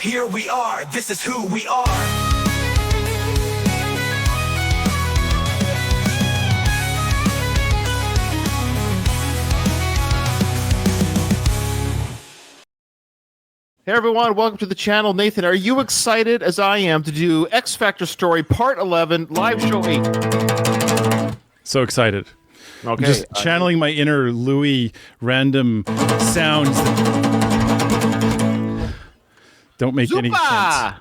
here we are, this is who we are. Hey everyone, welcome to the channel. Nathan, are you excited as I am to do X Factor Story Part 11, Live Show 8? So excited. Okay. I'm just channeling my inner Louis random sounds that don't make any sense.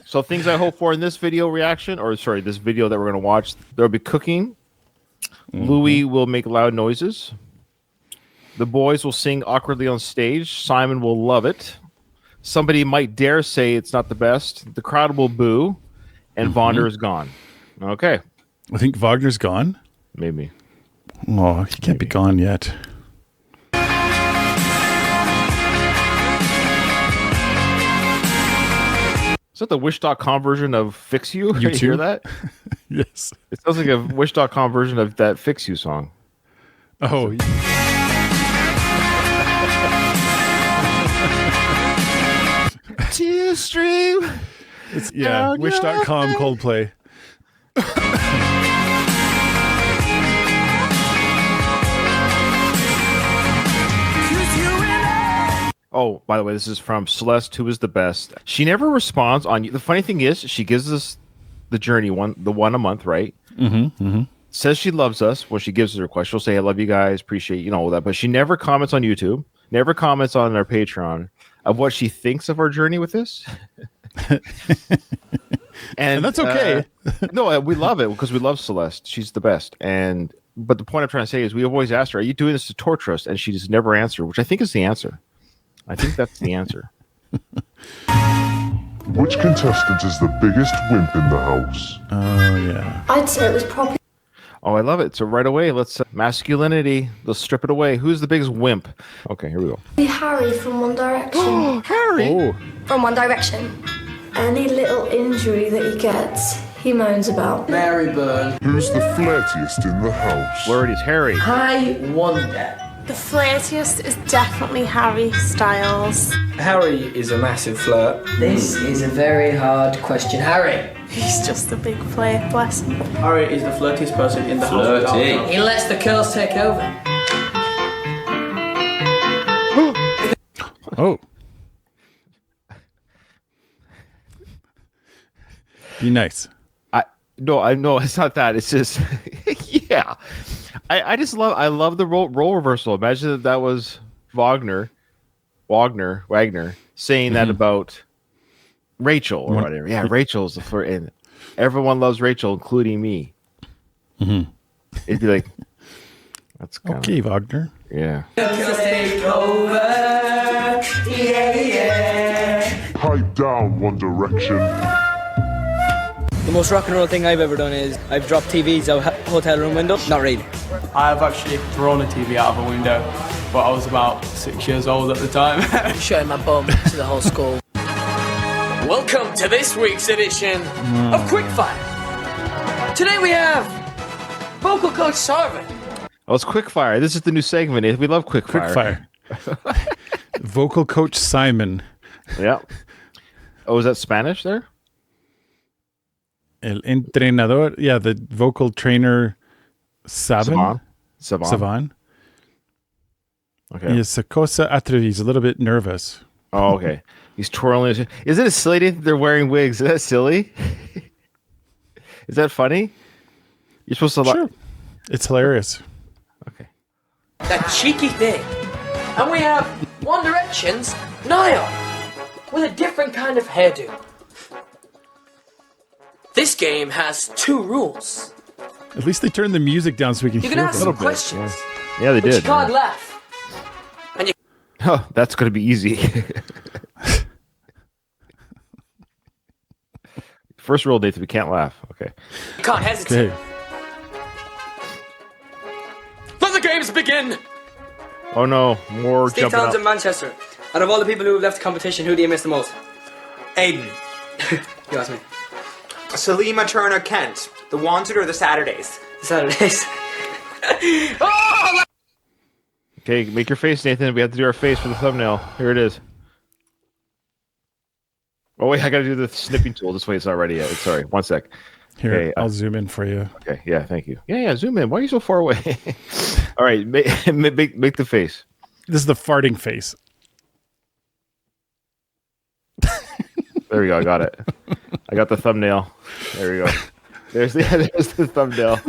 So things I hope for in this video reaction, or sorry, this video that we're going to watch, there will be cooking. Louis will make loud noises. The boys will sing awkwardly on stage. Simon will love it. Somebody might dare say it's not the best. The crowd will boo. And Vagner is gone. Okay. I think Wagner's gone. Maybe. Oh, he can't be gone yet. Is that the Wish.com version of Fix You? You hear that? Yes. It sounds like a Wish.com version of that Fix You song. Oh. Tear stream. It's, yeah, Wish.com Coldplay. Oh, by the way, this is from Celeste, who is the best. She never responds on. The funny thing is, she gives us the journey the one a month, right? Says she loves us. Well, she gives us a request. She'll say, "I love you guys, appreciate all that," but she never comments on YouTube. Never comments on our Patreon of what she thinks of our journey with this. and that's okay. No, we love it because we love Celeste. She's the best. But the point I'm trying to say is, we have always asked her, "Are you doing this to torture us?" And she just never answered, which I think is the answer. I think that's the answer. Which contestant is the biggest wimp in the house? Oh, yeah. I'd say it was probably... Oh, I love it. So right away, let's masculinity. Let's strip it away. Who's the biggest wimp? Okay, here we go. Harry from One Direction. Harry! Oh. From One Direction. Any little injury that he gets, he moans about. Mary Byrne. Who's the flirtiest in the house? Word is Harry. I wonder. The flirtiest is definitely Harry Styles. Harry is a massive flirt. This is a very hard question. Harry. He's just a big flirt, bless him. Harry is the flirtiest person in the house. He lets the girls take over. Oh. Be nice. I know it's not that. It's just, yeah. I love the role reversal. Imagine that was Wagner saying that about Rachel or whatever. Yeah, Rachel's the flirt, and everyone loves Rachel, including me. It'd be like, that's kind Okay, Wagner. Yeah. Take over. Yeah. Pipe down, One Direction. The most rock and roll thing I've ever done is I've dropped TVs out hotel room window. Not really. I have actually thrown a TV out of a window, but I was about 6 years old at the time. Showing my bum to the whole school. Welcome to this week's edition of Quickfire. Today we have vocal coach Simon. Oh, it's Quickfire. This is the new segment. We love Quickfire. Vocal coach Simon. Yeah. Oh, is that Spanish there? El entrenador. Yeah, the vocal trainer Savan. Okay. Yes, a cosa atrevida. He's a little bit nervous. Oh, okay. He's twirling his... Is it silly that they're wearing wigs? Is that silly? Is that funny? You're supposed to... Sure. It's hilarious. Okay. That cheeky thing. And we have One Direction's Niall with a different kind of hairdo. This game has 2 rules. At least they turned the music down so we can You hear can ask them. some questions. Yeah, they But you did. can't laugh. Oh, that's going to be easy. First rule, Nathan, we can't laugh. Okay. You can't hesitate. Okay. Let the games begin! Oh, no. More Steve jumping Towns up. in Manchester. Out of all the people who have left the competition, who do you miss the most? Aiden. You ask me. Salima Turner Kent. The Wanted or the Saturdays? The Saturdays. Oh! Like... Steve Towns in Manchester. Out of all the people who have left the competition, who do you miss the most? Aiden. You ask me. Salima Turner Kent. The Wanted or the Saturdays? The Saturdays. Oh, Okay, make your face, Nathan. We have to do our face for the thumbnail. Here it is. Oh wait, I gotta do the snipping tool. This way it's not ready yet. Sorry, 1 sec. Here, Okay, I'll zoom in for you. Okay, yeah, thank you. Yeah, zoom in. Why are you so far away? All right, make the face. This is the farting face. There we go. I got it. I got the thumbnail. There we go. There's the thumbnail.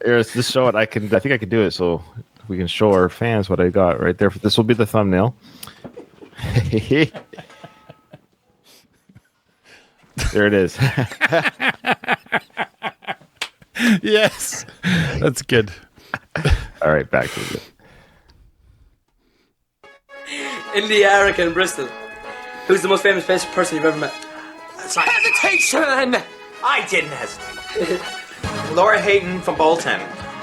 Here's to show it. I think I can do it, so we can show our fans what I got right there. This will be the thumbnail. There it is. Yes, that's good. All right, back to it. Indy, Erica, and Bristol. Who's the most famous person you've ever met? Hesitation! I didn't hesitate. Laura Hayden from Bolton.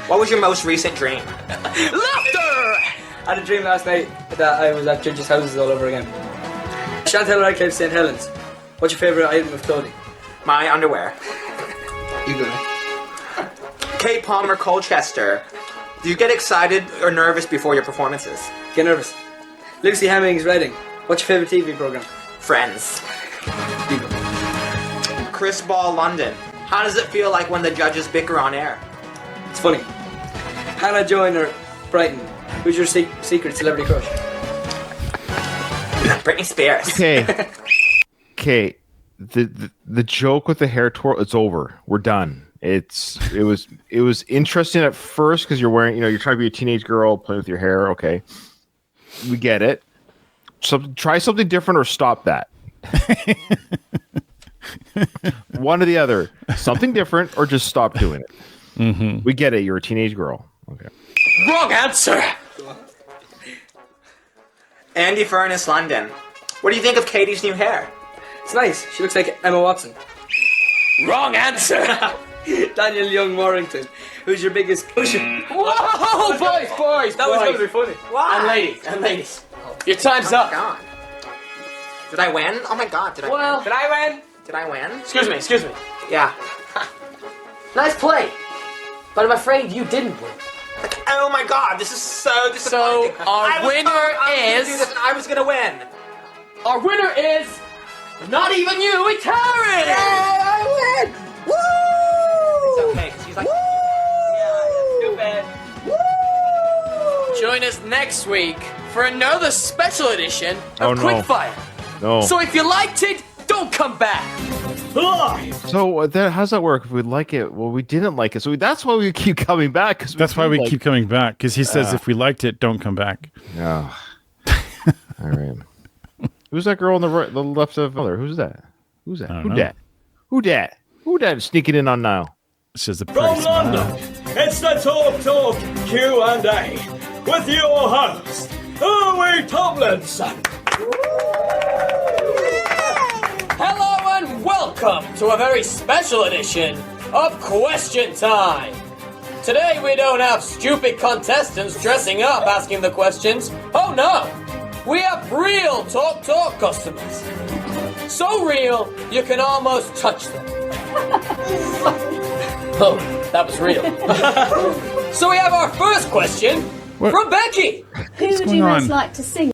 What was your most recent dream? Laughter! I had a dream last night that I was at judges' houses all over again. Chantal Radcliffe, St. Helens. What's your favourite item of clothing? My underwear. You go. Kate Palmer, Colchester. Do you get excited or nervous before your performances? Get nervous. Lucy Hemmings, Reading. What's your favourite TV programme? Friends. You go. Chris Ball, London. How does it feel like when the judges bicker on air? It's funny. Hannah Joyner, Brighton. Who's your secret celebrity crush? Britney Spears. Okay. Okay. The joke with the hair twirl, it's over. We're done. It was interesting at first because you're wearing, you're trying to be a teenage girl playing with your hair. Okay. We get it. Try something different or stop that. One or the other. Something different or just stop doing it. Mm-hmm. We get it. You're a teenage girl. Okay. Wrong answer! Andy Furness, London. What do you think of Katie's new hair? It's nice. She looks like Emma Watson. Wrong answer! Daniel Young, Warrington. Who's your biggest... Whoa! Boys! That was going to be funny. Why? And ladies. Your time's up. God. Did I win? Oh my god, did I Well, win? Did I win? Did I win? Excuse me. Yeah. Nice play. But I'm afraid you didn't win. Oh my god, this is so disappointing. So, our winner is... I was gonna win. Our winner is... Not even you, it's Harry! I win! Woo! It's okay, because he's like... Stupid. Join us next week for another special edition Oh, of no. Quickfire. No. So if you liked it, don't come back. So how's that work? If we like it, well, we didn't like it, so that's why we keep coming back. That's why we keep coming back, because he says if we liked it, don't come back. Yeah. All right. Who's that girl on the right, the left of mother? Who's that? Who's that? I don't Who know. dat? Who dat? Who dat sneaking in on Niall? It's just a From pretty smile. London, it's the Talk Q&A with your host, Louis Tomlinson. Hello and welcome to a very special edition of Question Time. Today we don't have stupid contestants dressing up asking the questions. Oh no! We have real Talk customers. So real, you can almost touch them. Oh, that was real. So we have our first question from Becky. Who would you most like to sing?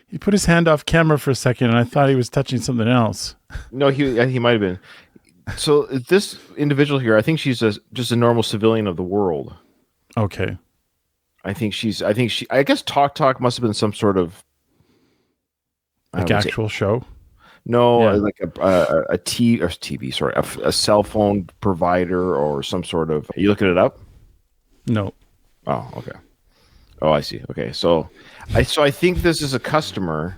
He put his hand off camera for a second, and I thought he was touching something else. No, he might have been. So this individual here, I think she's just a normal civilian of the world. Okay. I guess Talk must have been some sort of Like actual show? No, Yeah. like a TV, sorry, a cell phone provider or some sort of. Are you looking it up? No. Oh, okay. Oh, I see. Okay, so I think this is a customer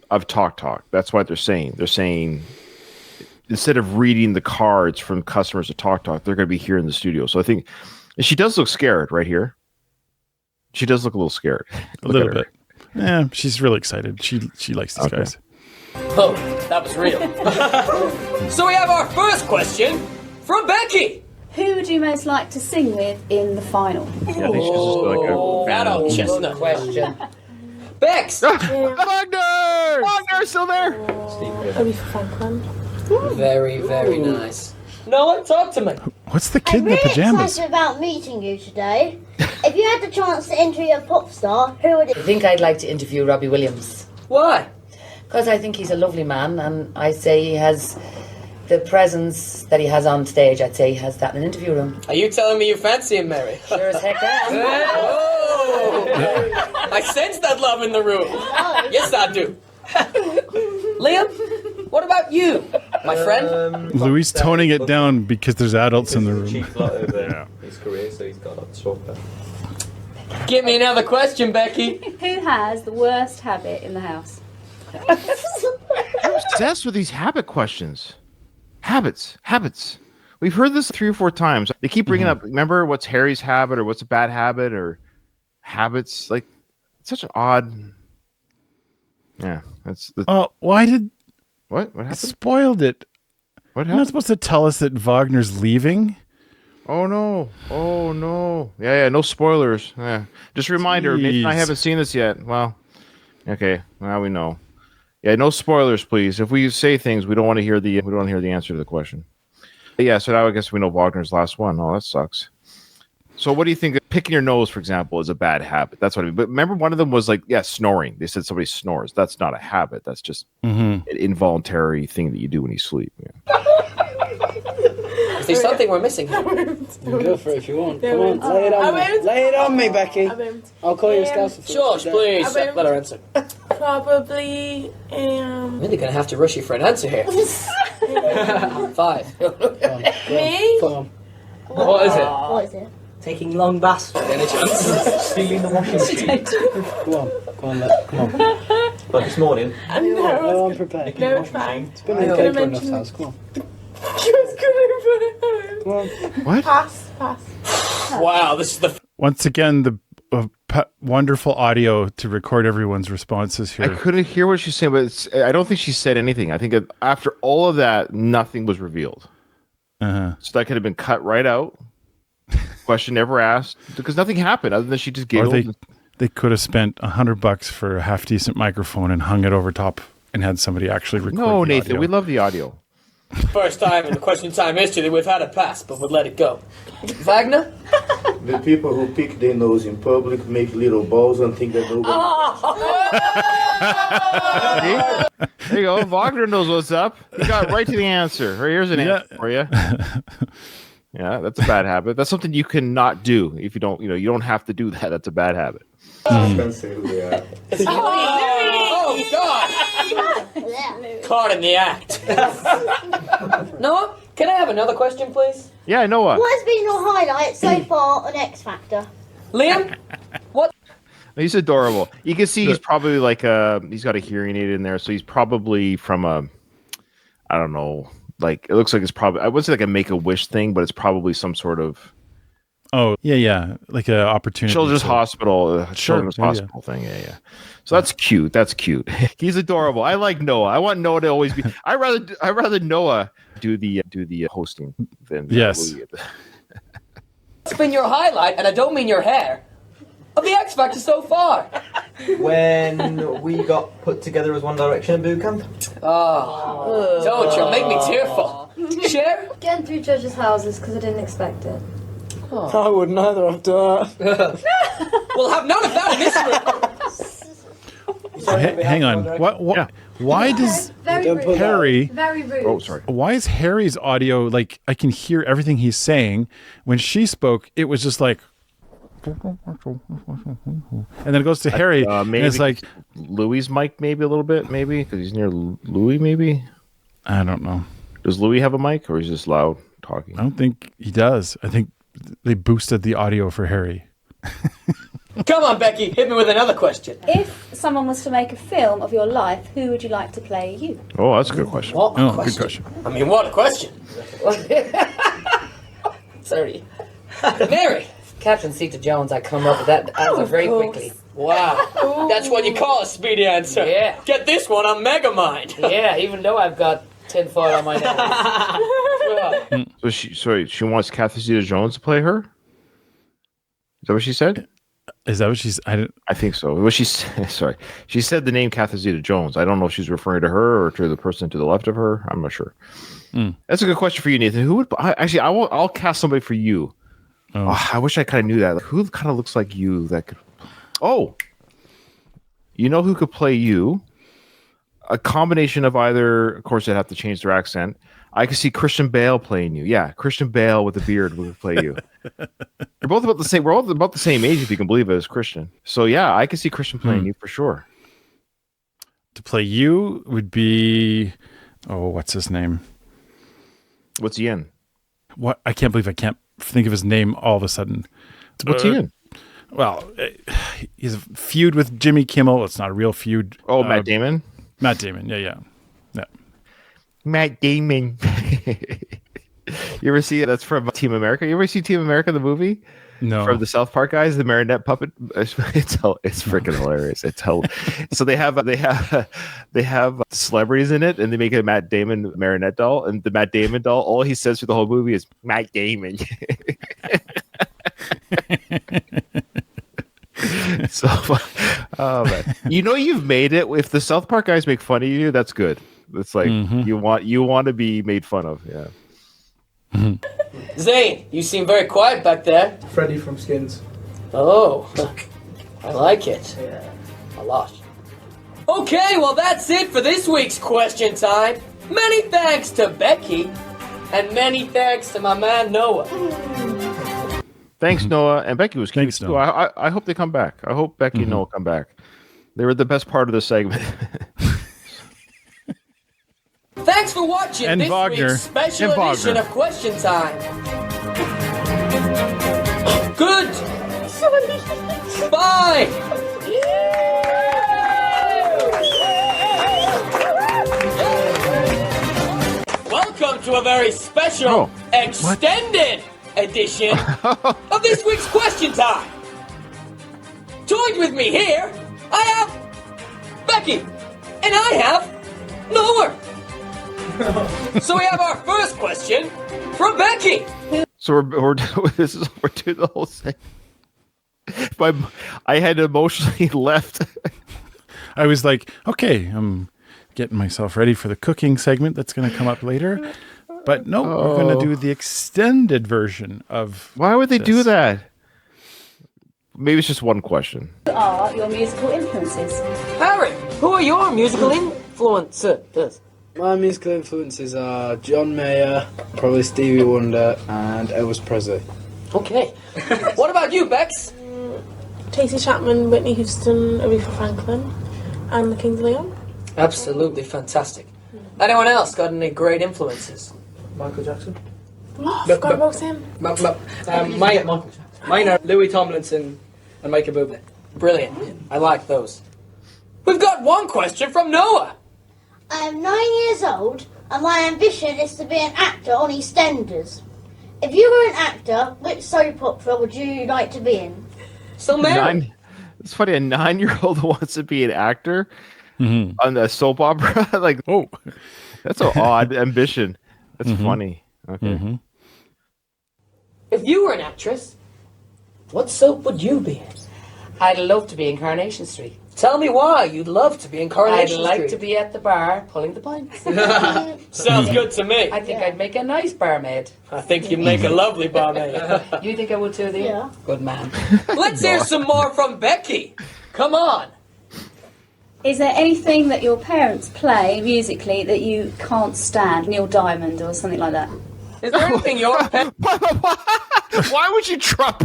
of Talk. That's what they're saying. They're saying instead of reading the cards from customers of Talk, they're going to be here in the studio. So I think she does look scared right here. She does look a little scared. A little bit. Yeah, she's really excited. She likes these guys. Oh, that was real. So we have our first question from Becky. Who would you most like to sing with in the final? Yeah, I think she's just like a That old chestnut question. Bex! Vagner! Vagner's still there. Only for fun, Very, very nice. Noah, talk to me. What's the kid I'm in the really pajamas? excited about meeting you today. If you had the chance to interview a pop star, who would it I think I'd like to interview Robbie Williams. Why? Because I think he's a lovely man, and I say he has the presence that he has on stage. I'd say he has that in an interview room. Are you telling me you fancy him, Mary? Sure as heck am. Oh! I sense that love in the room. Yes, I do. Liam, what about you, my friend? Louis toning it down because there's adults in the room. His career, so he's got a swap there. Give me another question, Becky. Who has the worst habit in the house? I'm obsessed with these habit questions. Habits. We've heard this 3 or 4 times. They keep bringing up, remember what's Harry's habit or what's a bad habit or habits? Like, it's such an odd... Yeah, that's... Oh, why did... What I happened? spoiled it. What You're not happened? supposed to tell us that Wagner's leaving? Oh, no. Yeah, no spoilers. Yeah. Just a reminder, Nathan and I Jeez. haven't seen this yet. Well, okay, now we know. Yeah, no spoilers, please. If we say things, we don't want to hear the answer to the question. But yeah, so now I guess we know Wagner's last one. Oh, that sucks. So what do you think? Picking your nose, for example, is a bad habit. That's what I mean. But remember, one of them was like, snoring. They said somebody snores. That's not a habit. That's just an involuntary thing that you do when you sleep. Yeah. Is there something we're missing? Go for it if you want. Come on, lay it on me. Lay it on me, Becky. I'll call you a scouser. George, please, let her answer. Probably. I'm really gonna have to rush you for an answer here. 5. Me? What is it? What is it? Taking long baths. Stealing the washing machine. Come on. Like this morning. No, I'm prepared. No, it's fine. It's been okay for enough house. Come on. Come on. What? Pass. Wow, this is the... Once again, the wonderful audio to record everyone's responses I here. couldn't hear what she's saying, but I don't think she said anything. I think after all of that, nothing was revealed. Uh-huh. So that could have been cut right out. Question never asked because nothing happened other than she just Or giggled. they could have spent $100 for a half decent microphone and hung it over top and had somebody actually record. No, the Nathan, audio. we love the audio. First time in the question time history that we've had a pass, but we'll let it go. Vagner? The people who pick their nose in public make little balls and think that nobody... There you go. Wagner knows what's up. He got right to the answer. Right, here's an answer for you. Yeah, that's a bad habit. That's something you cannot do if you don't. You don't have to do that. That's a bad habit. Oh, God! Caught in the act. Noah, can I have another question, please? Yeah, Noah. What has been your highlight so far on X Factor? Liam, what? He's adorable. You can see he's probably like he's got a hearing aid in there, so he's probably from I don't know. Like it looks like it's probably I wouldn't say like a Make-A-Wish thing, but it's probably some sort of like a opportunity. children's hospital, children's yeah. hospital thing. Yeah. So that's cute. That's cute. He's adorable. I like Noah. I want Noah to always be. I rather Noah do the hosting than Yes. Louis. What's been your highlight, and I don't mean your hair, of the X Factor so far? When we got put together as One Direction at boot camp. Oh, don't you make me tearful. Cher? Getting through judges' houses because I didn't expect it. I wouldn't either after that. We'll have none of that in this room. Hang on. What? Why does Very rude. Harry? Very rude. Oh, sorry. Why is Harry's audio like I can hear everything he's saying? When she spoke, it was just like, and then it goes to Harry, and Maybe it's like Louis' mic, maybe a little bit, maybe because he's near Louis. Maybe I don't know. Does Louis have a mic, or is he just loud talking? I don't think he does. I think they boosted the audio for Harry. Come on, Becky, hit me with another question. If someone was to make a film of your life, who would you like to play you? Oh, that's a good question. What a Good question. I mean, what a question. Sorry. Mary. Captain Sita Jones, I come up with that answer very quickly. Wow. That's what you call a speedy answer. Yeah. Get this one on Megamind. Yeah, even though I've got tinfoil on my nose. So she wants Cathy Zeta-Jones to play her. Is that what she said? Is that what she's? I think so. Well, sorry. She said the name Catherine Zeta-Jones. I don't know if she's referring to her or to the person to the left of her. I'm not sure. That's a good question for you, Nathan. Who would I'll cast somebody for you. Oh, I wish I kind of knew that. Like, who kind of looks like you that could? Oh, you know who could play you? A combination of either. Of course, they'd have to change their accent. I could see Christian Bale playing you. Yeah, Christian Bale with a beard would play you. You're both about the same. We're all about the same age, if you can believe it, as Christian. So yeah, I could see Christian playing you for sure. To play you would be, what's his name? What's he in? What? I can't believe I can't think of his name all of a sudden. What's he in? Well, he's a feud with Jimmy Kimmel. It's not a real feud. Oh, Matt Damon. Matt Damon. Yeah. Matt Damon. You ever see it? That's from Team America. You ever see Team America, the movie? No. From the South Park guys, the marionette puppet. It's freaking hilarious. So they have celebrities in it, and they make a Matt Damon marionette doll, and the Matt Damon doll, all he says through the whole movie is Matt Damon. So, man. You've made it. If the South Park guys make fun of you, that's good. It's like you want to be made fun of. Yeah. Zane, you seem very quiet back there. Freddy from Skins. Oh, I like it. Yeah. A lot. Okay, well that's it for this week's question time. Many thanks to Becky, and many thanks to my man Noah. Thanks, Noah. And Becky was cute. Thanks, Noah. I hope they come back. I hope Becky and Noah come back. They were the best part of the segment. Thanks for watching and this Vagner. week's special And edition Vagner. of Question Time. Good. Bye. Welcome to a very special, extended edition of this week's Question Time. Joined with me here, I have Becky, and I have Noah. So we have our first question from Becky. So we're doing the whole thing. I had emotionally left. I was like, okay, I'm getting myself ready for the cooking segment that's going to come up later. But no, we're going to do the extended version of. Why would they do that? Maybe it's just one question. Who are your musical influences? Harry, who are your musical influences? My musical influences are John Mayer, probably Stevie Wonder, and Elvis Presley. Okay. What about you, Bex? Tracy Chapman, Whitney Houston, Aretha Franklin, and the Kings of Leon. Absolutely fantastic. Anyone else got any great influences? Michael Jackson. Oh, I forgot about him. Mine are Louis Tomlinson and Michael Bublé. Brilliant. I like those. We've got one question from Noah. I am 9 years old, and my ambition is to be an actor on EastEnders. If you were an actor, which soap opera would you like to be in? So, Mary. It's funny, a 9-year-old who wants to be an actor on the soap opera. Like, that's an odd ambition. That's funny. Okay. If you were an actress, what soap would you be in? I'd love to be in Coronation Street. Tell me why you'd love to be in Coronation I'd like Street. to be at the bar pulling the pints. Sounds good to me. I think I'd make a nice barmaid. I think you'd make a lovely barmaid. You think I would too, Lee? Yeah. Good man. Let's hear some more from Becky. Come on. Is there anything that your parents play musically that you can't stand? Neil Diamond or something like that? Is there anything your parents... Why would you drop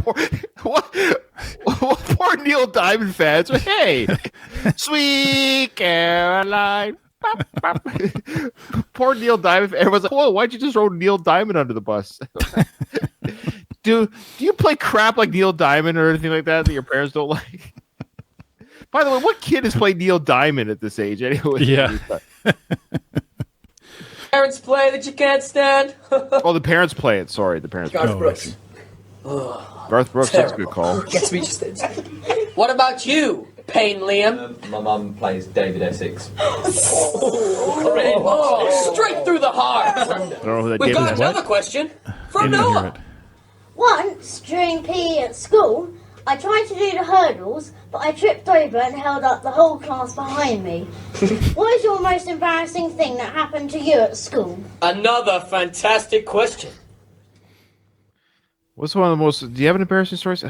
poor Neil Diamond fans? Hey, Sweet Caroline. Poor Neil Diamond. Everyone's like, whoa, why'd you just throw Neil Diamond under the bus? Do you play crap like Neil Diamond or anything like that your parents don't like? By the way, what kid has played Neil Diamond at this age anyway? Yeah. Parents play that you can't stand? Oh, the parents play it. Sorry, the parents. Garth Brooks. Garth Brooks, that's a good call. Gets me just What about you, Payne Liam? My mum plays David Essex. Straight through the heart. I don't know who that We've David got is. another question from Didn't hear Noah. it. Once, during PE at school, I tried to do the hurdles, but I tripped over and held up the whole class behind me. What is your most embarrassing thing that happened to you at school? Another fantastic question. What's one of the most? Do you have an embarrassing stories?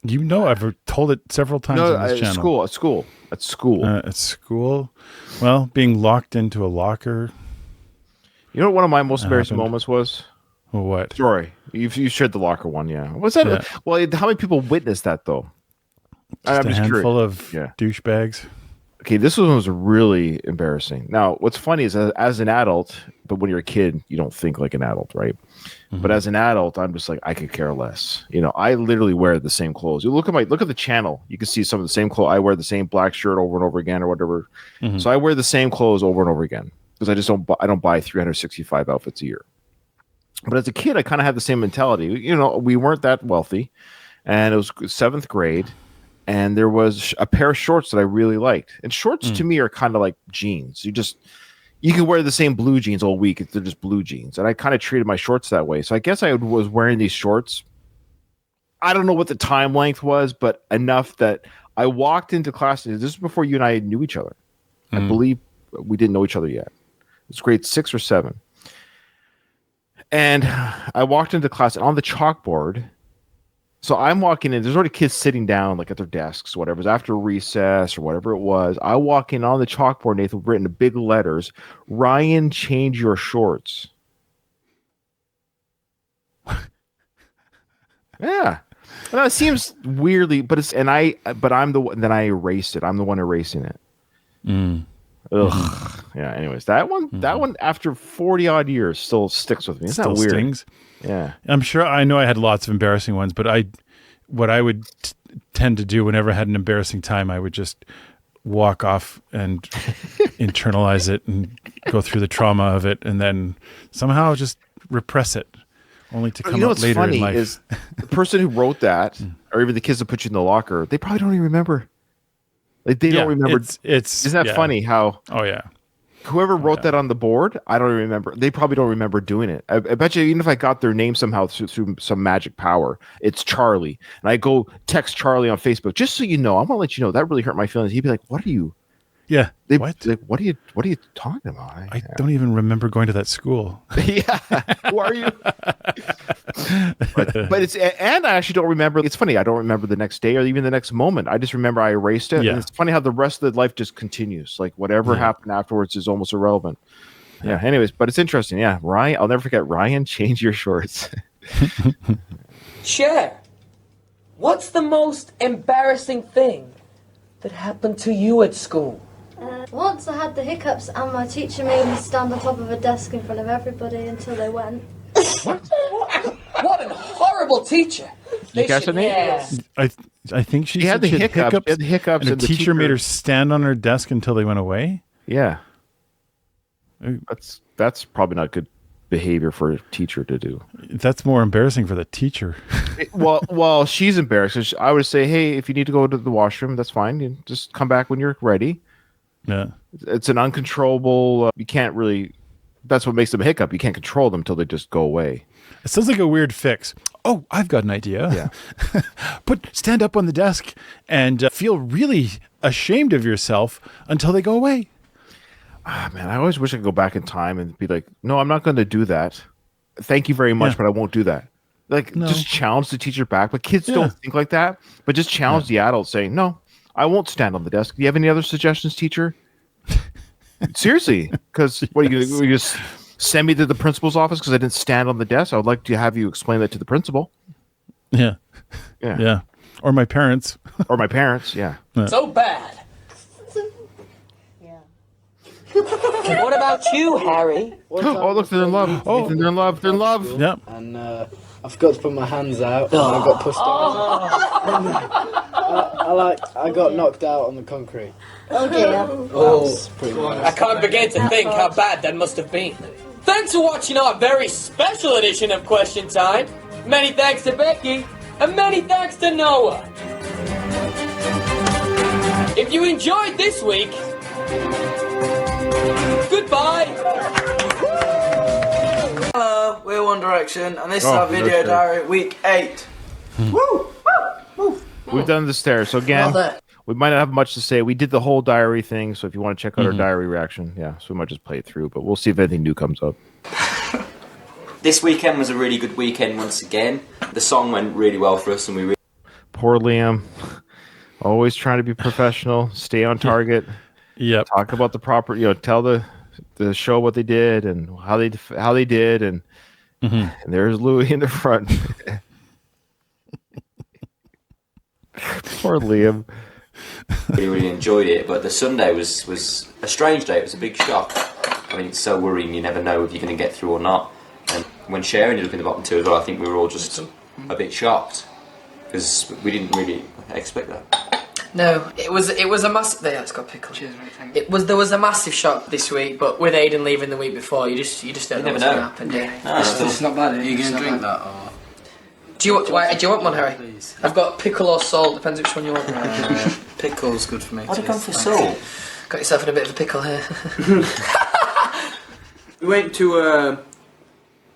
You know, I've told it several times on this channel. At school. At school. Well, being locked into a locker. You know what one of my most embarrassing moments was? What? Sorry, you shared the locker one, yeah. What's that? Yeah. Well, how many people witnessed that though? Just a handful of douchebags. Okay, this one was really embarrassing. Now, what's funny is as an adult, but when you're a kid, you don't think like an adult, right? Mm-hmm. But as an adult, I'm just like, I could care less. You know, I literally wear the same clothes. You look at the channel, you can see some of the same clothes. I wear the same black shirt over and over again, or whatever. Mm-hmm. So I wear the same clothes over and over again because I don't buy 365 outfits a year. But as a kid, I kind of had the same mentality. You know, we weren't that wealthy, and it was 7th grade. And there was a pair of shorts that I really liked. And shorts to me are kind of like jeans. You can wear the same blue jeans all week. They're just blue jeans. And I kind of treated my shorts that way. So I guess I was wearing these shorts. I don't know what the time length was, but enough that I walked into class. This is before you and I knew each other. I believe we didn't know each other yet. It was grade 6 or 7. And I walked into class, and on the chalkboard, so I'm walking in, there's already kids sitting down like at their desks, whatever. It was after recess or whatever it was. I walk in on the chalkboard, Nathan, written in big letters, Ryan, change your shorts. Yeah. And it seems weirdly, but I'm the one, then I erased it. I'm the one erasing it. Ugh. Yeah, anyways, that one after 40 odd years still sticks with me. It's not weird. Stings. Yeah, I'm sure. I know I had lots of embarrassing ones, but what I would tend to do whenever I had an embarrassing time, I would just walk off and internalize it and go through the trauma of it, and then somehow just repress it, only to come out later in life. Is the person who wrote that, or even the kids that put you in the locker, they probably don't even remember. Like they don't remember. Isn't that funny? How? Oh yeah. Whoever wrote that on the board, I don't remember. They probably don't remember doing it. I bet you, even if I got their name somehow through some magic power, it's Charlie, and I go text Charlie on Facebook, just so you know, I'm gonna let you know that really hurt my feelings. He'd be like, "What are you?" Yeah. What? Like, what are you talking about? I don't even remember going to that school. Yeah. Who are you? but it's, and I actually don't remember. It's funny. I don't remember the next day or even the next moment. I just remember I erased it. Yeah. And it's funny how the rest of the life just continues. Like whatever happened afterwards is almost irrelevant. Yeah. Anyways, but it's interesting. Yeah. Ryan, I'll never forget. Ryan, change your shorts. Share. What's the most embarrassing thing that happened to you at school? Once I had the hiccups and my teacher made me stand on top of a desk in front of everybody until they went. What a horrible teacher! You guys have I think she had the hiccups. And the teacher made her stand on her desk until they went away. Yeah, that's probably not good behavior for a teacher to do. That's more embarrassing for the teacher. well, she's embarrassed. I would say, hey, if you need to go to the washroom, that's fine. You just come back when you're ready. Yeah, it's an uncontrollable. You can't really. That's what makes them a hiccup. You can't control them until they just go away. It sounds like a weird fix. Oh, I've got an idea. Yeah, stand up on the desk and feel really ashamed of yourself until they go away. Ah, man, I always wish I could go back in time and be like, no, I'm not going to do that. Thank you very much, but I won't do that. Like, just challenge the teacher back. But kids don't think like that. But just challenge the adult saying, no, I won't stand on the desk. Do you have any other suggestions, teacher? Seriously, because what are you going to just send me to the principal's office because I didn't stand on the desk? I would like to have you explain that to the principal. Yeah. Or my parents. Yeah. So bad. What about you, Harry? Oh, look, they're in love. Oh, they're in love. They're in love. Yep. And I forgot to put my hands out. And I got pushed out. I got knocked out on the concrete. Oh dear. I can't begin to think how bad that must have been. Thanks for watching our very special edition of Question Time. Many thanks to Becky, and many thanks to Noah. If you enjoyed this week, goodbye. Hello, we're One Direction, and this is our video diary, week 8. Woo! Woo! Woo! We've done the stairs. So again, we might not have much to say. We did the whole diary thing. So if you want to check out our diary reaction, so we might just play it through. But we'll see if anything new comes up. This weekend was a really good weekend once again. The song went really well for us, and we. Poor Liam, always trying to be professional, stay on target. Yep. Talk about the proper, tell the show what they did and how they did, and there's Louis in the front. Poor Liam. Really enjoyed it, but the Sunday was a strange day. It was a big shock. I mean, it's so worrying. You never know if you're going to get through or not. And when Sharon ended up in the bottom two as well, I think we were all just a bit shocked because we didn't really expect that. No, it was a massive. Yeah, it's got pickles. There was a massive shock this week, but with Aidan leaving the week before, you just don't know what's going to happen. Do you? No, it's not bad. Are you going to drink that? Or? Do you want one, Harry? Please. I've got pickle or salt. Depends which one you want. Pickle's good for me. I'd have gone for salt. Got yourself in a bit of a pickle here. We went to a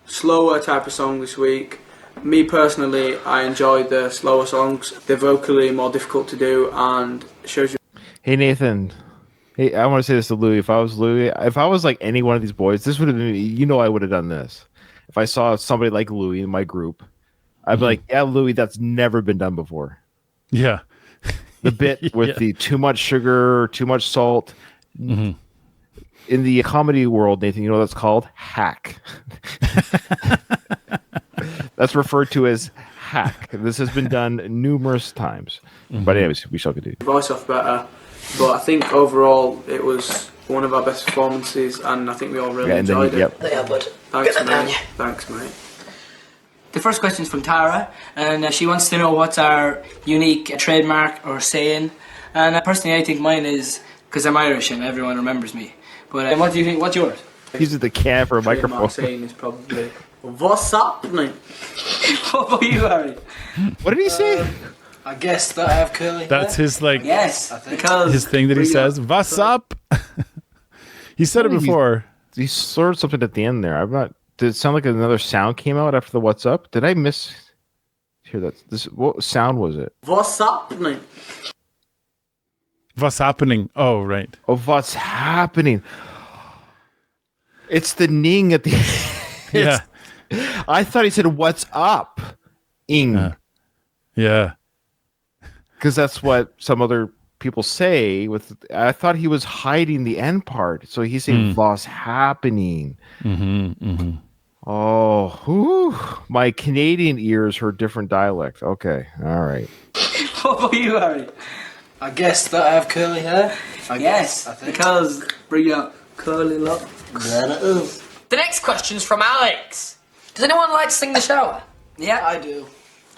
slower type of song this week. Me personally, I enjoyed the slower songs. They're vocally more difficult to do and shows you. Hey Nathan, hey, I want to say this to Louis. If I was Louis, if I was like any one of these boys, this would have been. I would have done this. If I saw somebody like Louis in my group, I'd be like, "Yeah, Louis, that's never been done before." Yeah, the bit with the too much sugar, too much salt. In the comedy world, Nathan, you know what that's called? Hack. That's referred to as hack. This has been done numerous times. But anyways, we shall continue. Voice off better, but I think overall it was one of our best performances, and I think we all really enjoyed it. They are, bud. Thanks, mate. Thanks, mate. The first question is from Tara, and she wants to know what's our unique trademark or saying. And personally, I think mine is because I'm Irish and everyone remembers me. But what do you think? What's yours? Uses the can for a microphone. Saying is probably what's happening. What about you, Harry? What did he say? I guess that I have curly hair. That's his Yes, because his thing that he says. What's up? He said it before. He slurred something at the end there. I'm not. Did it sound like another sound came out after the "What's up"? Did I miss? Hear that? What sound was it? What's happening? What's happening? Oh, right. Oh, what's happening? It's the ning at the Yeah. I thought he said, "What's up?" Ing. Yeah. Because that's what some other people say. I thought he was hiding the end part. So he's saying, "What's happening?" Oh, whew. My Canadian ears heard different dialect. Okay. All right. What about you, Harry? I guess that I have curly hair. Yes, because bring up curly lock. The next question's from Alex. Does anyone like to sing the shower? Yeah, I do.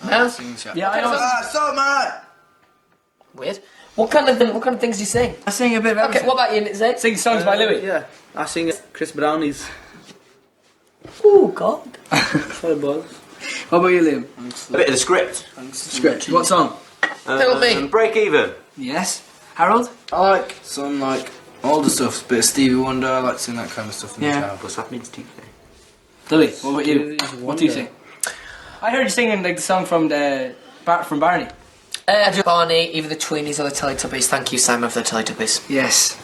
No? Sing the shower. Yeah, I know. So man. Weird. What kind of things do you sing? I sing a bit of everything. Okay, what about you, Zed? Sing songs by Louis. Yeah, I sing Chris Brownie's. Oh God. Sorry, boys. What about you, Liam? A bit of the script. Script. What song? Tell me. Break even. Yes. Harold? I like some older stuff, bit of Stevie Wonder. I like to sing that kind of stuff in the shower. What's happening to TV? Louis, what about you? What do you sing? I heard you singing the song from Barney. I do Barney, either the Tweenies or the Teletubbies. Thank you, Simon, for the Teletubbies. Yes.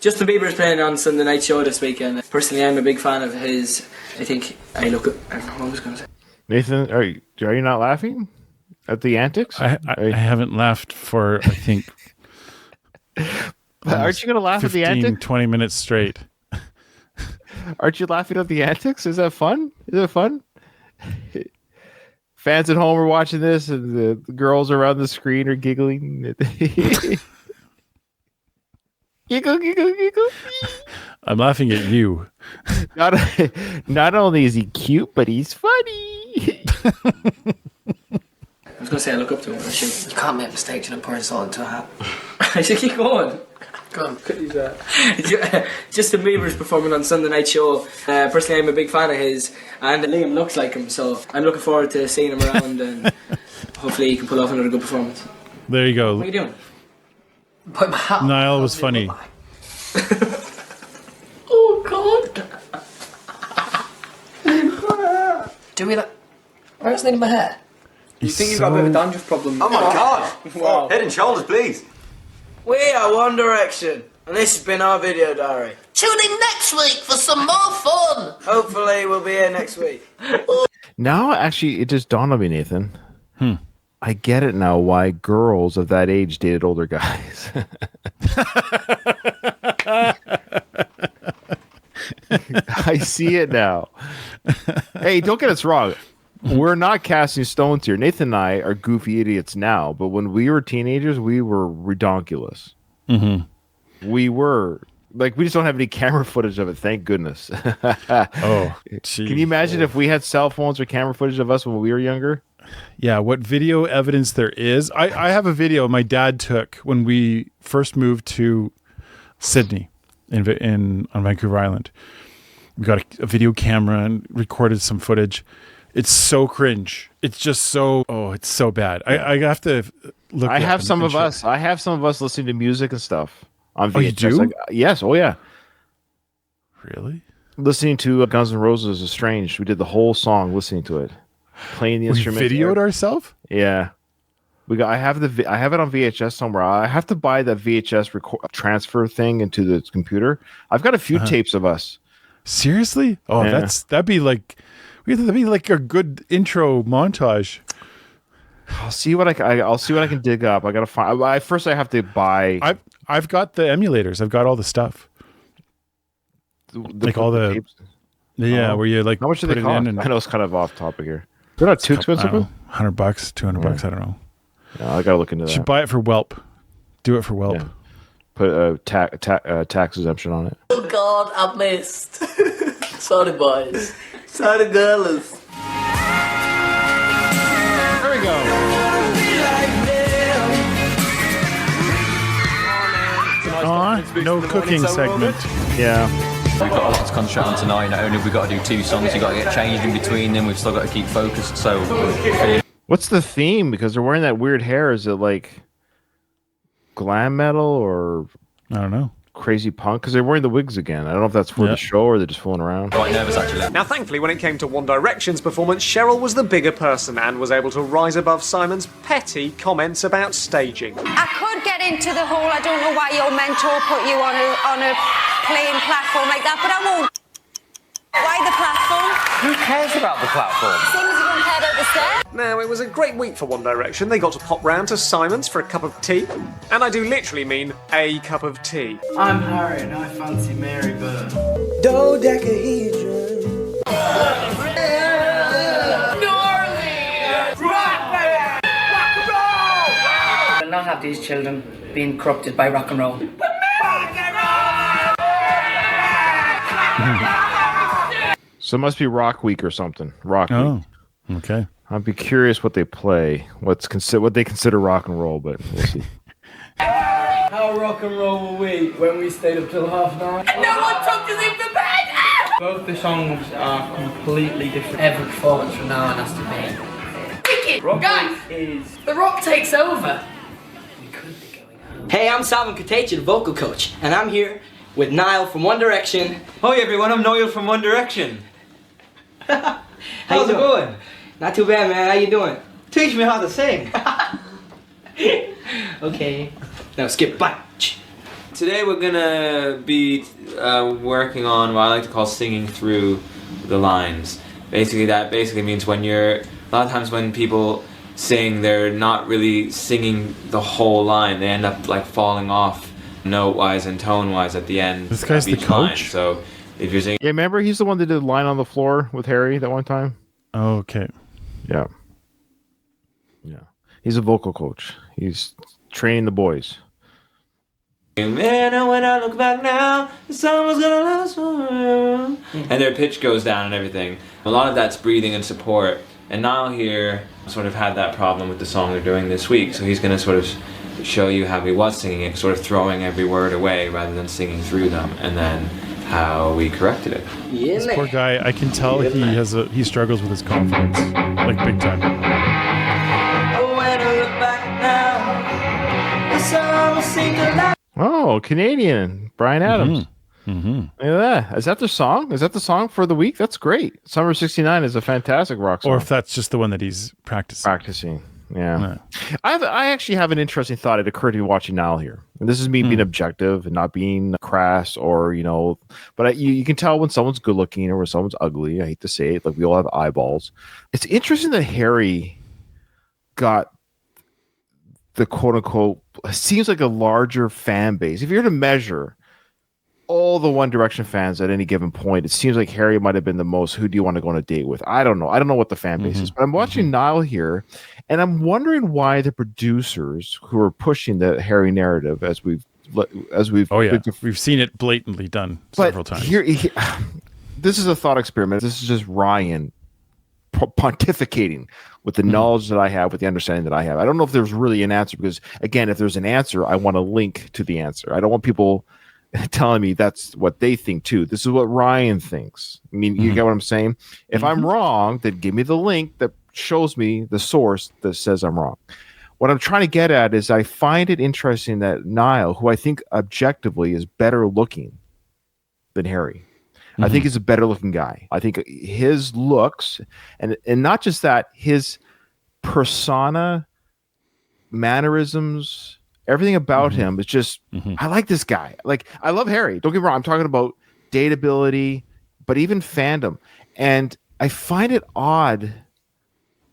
Justin Bieber is playing on Sunday Night Show this weekend. Personally, I'm a big fan of his. I think I don't know what I was going to say. Nathan, are you not laughing at the antics? I haven't laughed for, I think, aren't you going to laugh at the antics? 20 minutes straight. Aren't you laughing at the antics? Is that fun? Is it fun? Fans at home are watching this, and the girls around the screen are giggling. Giggle, giggle, giggle. I'm laughing at you. Not only is he cute, but he's funny. I was going to say I look up to him. You can't make mistakes and pour salt into a hat. I should keep going. Go on. Justin Bieber's performing on Sunday Night Show. Personally, I'm a big fan of his, and Liam looks like him, so I'm looking forward to seeing him around, and hopefully he can pull off another good performance. There you go. What are you doing? Put my hat on. Niall was funny. Oh God! Do me that. Where's the end of my hair? You think you've got a bit of a dandruff problem? Oh my god! Wow. Head and shoulders, please. We are One Direction, and this has been our video diary. Tune in next week for some more fun. Hopefully, we'll be here next week. Now, actually, it just dawned on me, Nathan. I get it now why girls of that age dated older guys. I see it now. Hey, don't get us wrong. We're not casting stones here. Nathan and I are goofy idiots now, but when we were teenagers, we were redonkulous. We were. Like, we just don't have any camera footage of it, thank goodness. Oh, can you imagine if we had cell phones or camera footage of us when we were younger? Yeah, what video evidence there is. I have a video my dad took when we first moved to Sydney on Vancouver Island. We got a video camera and recorded some footage. It's so cringe. It's just so, it's so bad. I have to look. I have some of us listening to music and stuff on VHS. Oh, you do? Yes. Oh, yeah. Really? Listening to Guns N' Roses Estranged. We did the whole song listening to it. Playing the instrument. We videoed ourselves? Yeah. I have it on VHS somewhere. I have to buy the VHS transfer thing into the computer. I've got a few tapes of us. Seriously? Oh, Yeah. that'd be like a good intro montage. I'll see what I'll see what I can dig up. I gotta find. First, I have to buy. I've got the emulators. I've got all the stuff. Like all the tapes. Yeah, where you like how much do put they it cost? in and I know it's kind of off topic here. They're not too expensive. $100, $200. I don't know. Yeah, I gotta look into You that. should buy it for Whelp. Do it for Whelp. Yeah. Put a tax exemption on it. Oh God, I've missed. Sorry, boys. Sorry, girls. There we go. No cooking segment. Yeah. We've got a lot to concentrate on tonight. Not only have we got to do 2 songs, you've got to get changed in between them. We've still got to keep focused. So, What's the theme? Because they're wearing that weird hair. Is it like glam metal or I don't know, crazy punk? Because they're wearing the wigs again. I don't know if that's for the show or they're just fooling around. quite nervous actually. Now, thankfully, when it came to One Direction's performance, Cheryl was the bigger person and was able to rise above Simon's petty comments about staging. I could get into the whole, I don't know why your mentor put you on a playing platform like that, but I won't. Why the platform? Who cares about the platform? Same as you won't head out the stairs. Now, it was a great week for One Direction. They got to pop round to Simon's for a cup of tea. And I do literally mean a cup of tea. I'm Harry and I fancy Mary Bird. Dodecahedron. We'll not have these children being corrupted by rock and roll. So it must be Rock Week or something. Rock Week. Oh, okay. I'd be curious what they play. What they consider rock and roll, but we'll see. How rock and roll were we when we stayed up till 9:30? No one took us into bed! Both the songs are completely different. Every performance from now on has to be. Wicked! Rock Guys, is. The Rock takes over. Hey, I'm Salman Katecha, the vocal coach, and I'm here with Niall from One Direction. Hi everyone, I'm Niall from One Direction. How's it going? Not too bad, man. How you doing? Teach me how to sing. Okay. Now skip back. Today we're gonna be working on what I like to call singing through the lines. That means when a lot of times when people sing, they're not really singing the whole line. They end up like falling off note-wise and tone-wise at the end. This guy's of the each line. coach? So if you're singing, yeah, remember he's the one that did the line on the floor with Harry that one time. Oh, okay. Yeah. He's a vocal coach. He's training the boys. Man, and when I look back now, the song was gonna last forever. And their pitch goes down and everything. A lot of that's breathing and support. And Niall here sort of had that problem with the song they're doing this week, so he's gonna sort of show you how he was singing it, sort of throwing every word away rather than singing through them, and then how we corrected it. This poor guy, I can tell he struggles with his confidence, like big time. Oh, when I look back now, the song will seem to last. Oh, Canadian Brian Adams. Mm-hmm. Yeah, is that the song? Is that the song for the week? That's great. Summer '69 is a fantastic rock song. Or if that's just the one that he's practicing. Yeah. I actually have an interesting thought. It occurred to me watching Niall here. And this is me being objective and not being crass or, but you can tell when someone's good looking or when someone's ugly. I hate to say it. Like, we all have eyeballs. It's interesting that Harry got the quote unquote, seems like a larger fan base. If you're to measure all the One Direction fans at any given point, it seems like Harry might have been the most. Who do you want to go on a date with? I don't know. I don't know what the fan base is, but I'm watching Niall here, and I'm wondering why the producers who are pushing the Harry narrative, as we've we've seen it blatantly done several times. This is a thought experiment. This is just Ryan pontificating with the knowledge that I have, with the understanding that I have. I don't know if there's really an answer, because again, if there's an answer, I want to link to the answer. I don't want people telling me that's what they think too. This is what Ryan thinks. I mean, you get what I'm saying? If I'm wrong, then give me the link that shows me the source that says I'm wrong. What I'm trying to get at is I find it interesting that Niall, who I think objectively is better looking than Harry, I think he's a better looking guy. I think his looks, and not just that, his persona, mannerisms, everything about him is just, I like this guy. Like, I love Harry. Don't get me wrong. I'm talking about dateability, but even fandom. And I find it odd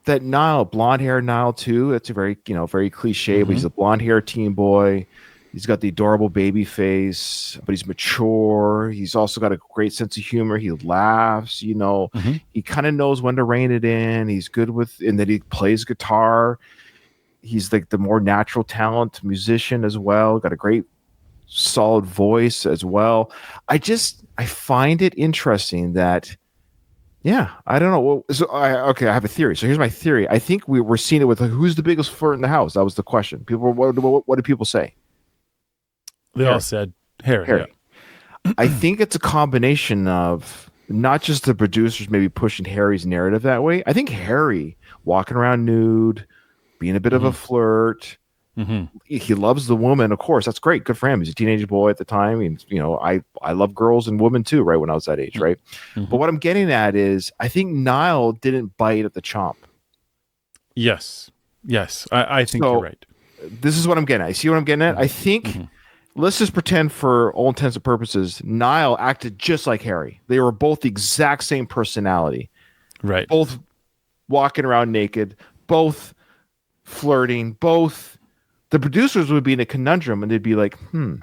that Niall, blonde hair Niall too, it's a very, very cliche, but he's a blonde hair teen boy. He's got the adorable baby face, but he's mature. He's also got a great sense of humor. He laughs, he kind of knows when to rein it in. He's good in that he plays guitar. He's like the more natural talent musician as well. Got a great solid voice as well. I find it interesting that, I don't know. I have a theory. So here's my theory. I think we're seeing it with who's the biggest flirt in the house. That was the question. People, what do people say? They all said Harry. Yeah. I think it's a combination of not just the producers maybe pushing Harry's narrative that way. I think Harry walking around nude, being a bit of a flirt. He loves the woman, of course. That's great. Good for him. He's a teenage boy at the time. And, I love girls and women too, right? When I was that age, right? But what I'm getting at is I think Niall didn't bite at the chomp. Yes. I think you're right. This is what I'm getting at. You see what I'm getting at? I think... Let's just pretend for all intents and purposes, Niall acted just like Harry. They were both the exact same personality. Right. Both walking around naked, both flirting, both. The producers would be in a conundrum and they'd be like, who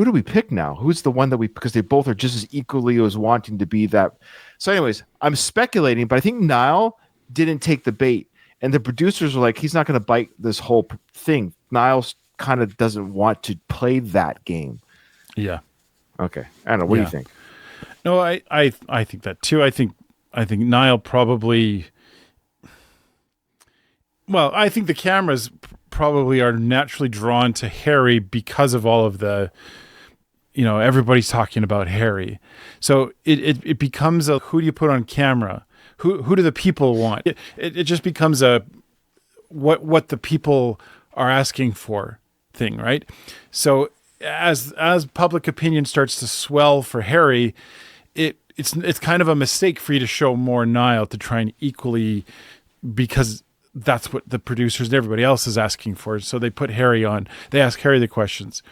do we pick now? Who's the one that because they both are just as equally as wanting to be that. So anyways, I'm speculating, but I think Niall didn't take the bait. And the producers were like, he's not going to bite this whole thing. Niall's kind of doesn't want to play that game. Yeah. Okay. I don't know. What do you think? No, I think that too. I think Niall probably. Well, I think the cameras probably are naturally drawn to Harry because of all of the, everybody's talking about Harry. So it becomes a who do you put on camera? Who do the people want? It just becomes a what the people are asking for thing, right? So as public opinion starts to swell for Harry, it's kind of a mistake for you to show more Niall to try and equally, because that's what the producers and everybody else is asking for. So they put Harry on. They ask Harry the questions,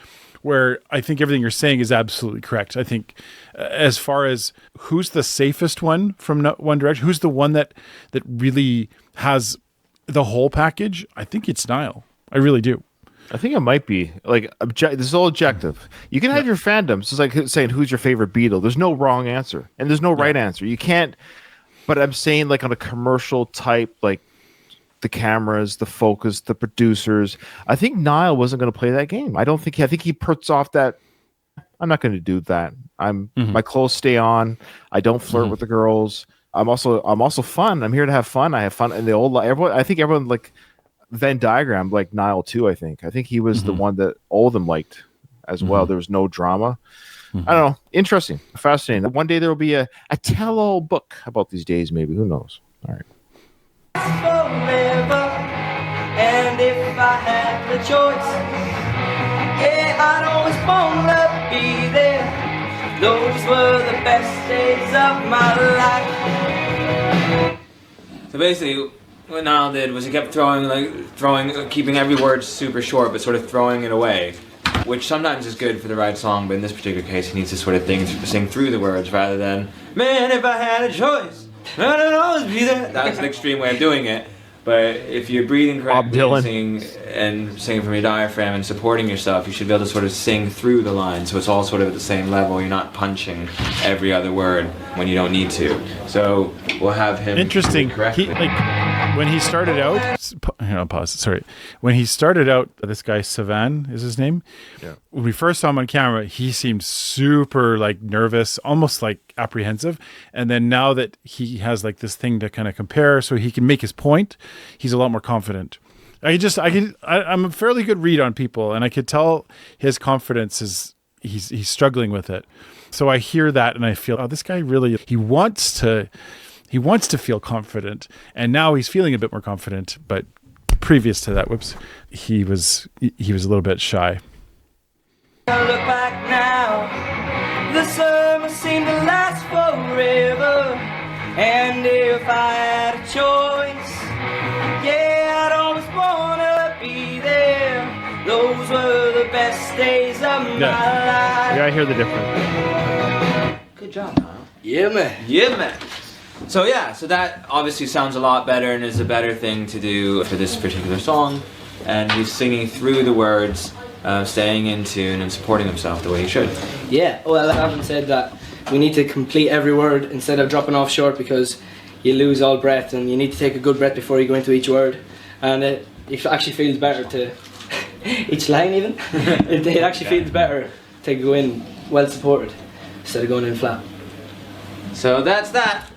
where I think everything you're saying is absolutely correct. I think as far as who's the safest one from One Direction, who's the one that really has the whole package, I think it's Niall. I really do. I think it might be like this is all objective. You can have your fandoms. It's like saying who's your favorite Beatle. There's no wrong answer and there's no right answer. You can't. But I'm saying like on a commercial type, like the cameras, the focus, the producers. I think Niall wasn't going to play that game. I think he puts off that. I'm not going to do that. My clothes stay on. I don't flirt with the girls. I'm also fun. I'm here to have fun. I have fun, and I think everyone like. Venn diagram like Niall too. I think he was the one that all of them liked as well. There was no drama. I don't know. Interesting, fascinating. One day there will be a tell-all book about these days. Maybe, who knows? All right. Forever, and if I had the choice, I'd always wanna be there Those were the best days of my life. So basically, what Niall did was he kept keeping every word super short, but sort of throwing it away, which sometimes is good for the right song, but in this particular case, he needs to sort of sing through the words rather than, man, if I had a choice, I'd always be there. That's an extreme way of doing it. But if you're breathing correctly and singing from your diaphragm and supporting yourself, you should be able to sort of sing through the line, so it's all sort of at the same level. You're not punching every other word when you don't need to. So we'll have him. Interesting. When he started out, I'll pause. Sorry. When he started out, this guy Savan is his name. Yeah. When we first saw him on camera, he seemed super nervous, almost apprehensive. And then now that he has this thing to kind of compare, so he can make his point, he's a lot more confident. I'm a fairly good read on people, and I could tell his confidence is he's struggling with it. So I hear that and I feel, oh, this guy really he wants to feel confident, and now he's feeling a bit more confident. But previous to that, he was a little bit shy. I look back now, the summer seemed to last forever, and if I had a choice, yeah, I'd always wanna be there. Those were the best days of my life. Yeah, I hear the difference. Good job, Niall. Yeah, man. Yeah, man. So that obviously sounds a lot better and is a better thing to do for this particular song. And he's singing through the words, staying in tune and supporting himself the way he should. Yeah, well, I haven't said that. We need to complete every word instead of dropping off short, because you lose all breath, and you need to take a good breath before you go into each word. And it actually feels better to, each line even, it actually feels better to go in well supported instead of going in flat. So that's that.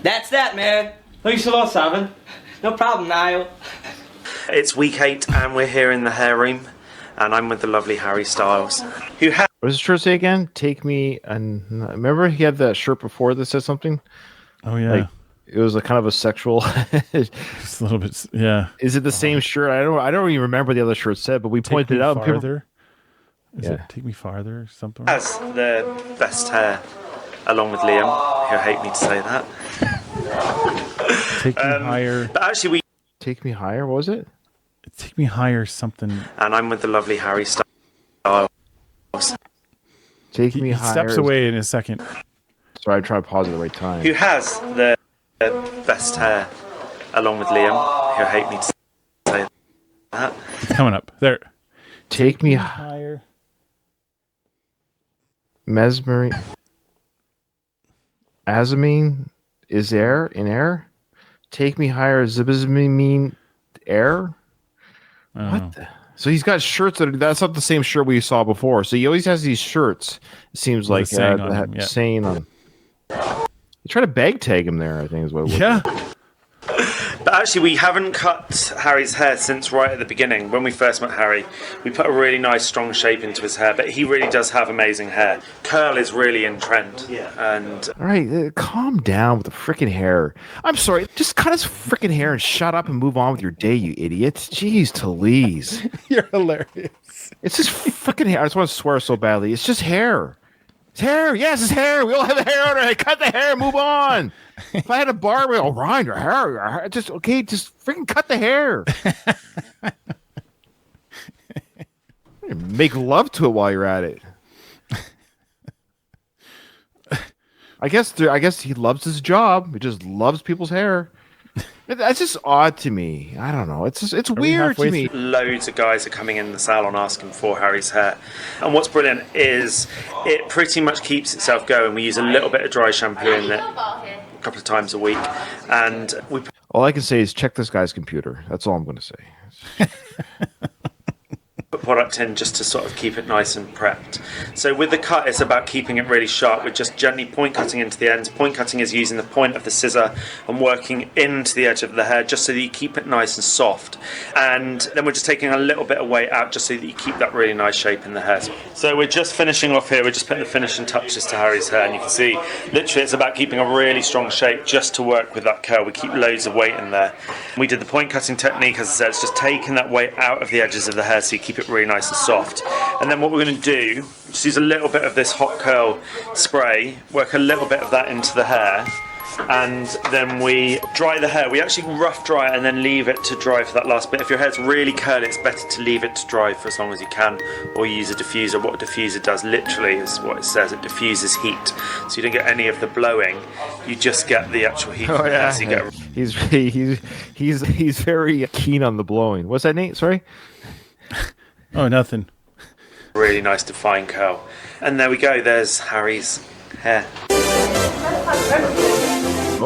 That's that, man. Thanks a lot, Savin. No problem, Niall. It's week 8 and we're here in the hair room, and I'm with the lovely Harry Styles, who has... What does the shirt say again? Take me, and remember he had that shirt before that said something? Oh yeah. It was a kind of a sexual. Just a little bit, yeah. Is it the same shirt? I don't even remember the other shirt said, but we pointed it out. Farther. Is it Take Me Farther or something? Has the best hair, along with Liam, who hate me to say that. Take Me Higher. But actually, Take Me Higher. What was it? Take Me Higher something. And I'm with the lovely Harry Styles. Take Me Higher. He steps away in a second. Sorry, I tried to pause at the right time. Who has the best hair, along with Liam, who hate me to say that. It's coming up. There. Take Me Higher. Mesmering. Azamine is air in air. Take Me Higher. Zibizmine air. What? So he's got shirts that's not the same shirt we saw before. So he always has these shirts. It seems like saying on them, yeah. saying on them. You try to bag tag him there, I think is what it was. Yeah. But actually, we haven't cut Harry's hair since right at the beginning. When we first met Harry, we put a really nice, strong shape into his hair. But he really does have amazing hair. Curl is really in trend. Yeah. And all right, calm down with the freaking hair. I'm sorry, just cut his freaking hair and shut up and move on with your day, you idiot. Jeez, Talese. You're hilarious. It's just freaking hair. I just want to swear so badly. It's just hair. It's hair. Yes, it's hair. We all have the hair on our head. Cut the hair. Move on. If I had a barber, oh, Ryan, your hair. Just freaking cut the hair. Make love to it while you're at it. I guess he loves his job. He just loves people's hair. That's just odd to me. I don't know. It's weird to me. Loads of guys are coming in the salon asking for Harry's hair. And what's brilliant is it pretty much keeps itself going. We use a little bit of dry shampoo in it a couple of times a week. And all I can say is check this guy's computer. That's all I'm going to say. put product in just to sort of keep it nice and prepped. So with the cut, it's about keeping it really sharp. We're just gently point cutting into the ends. Point cutting is using the point of the scissor and working into the edge of the hair just so that you keep it nice and soft. And then we're just taking a little bit of weight out just so that you keep that really nice shape in the hair. So we're just finishing off here. We're just putting the finishing touches to Harry's hair, and you can see literally it's about keeping a really strong shape just to work with that curl. We keep loads of weight in there. We did the point cutting technique, as I said, it's just taking that weight out of the edges of the hair so you keep it really nice and soft. And then what we're going to do, just use a little bit of this hot curl spray, work a little bit of that into the hair, and then we dry the hair. We actually rough dry it and then leave it to dry for that last bit. If your hair's really curly, it's better to leave it to dry for as long as you can, or use a diffuser. What a diffuser does literally is what it says, it diffuses heat, so you don't get any of the blowing, you just get the actual heat. Oh, yeah. So you get He's very keen on the blowing. What's that, Nate? Sorry? Oh, nothing. Really nice defined curl. And there we go, there's Harry's hair.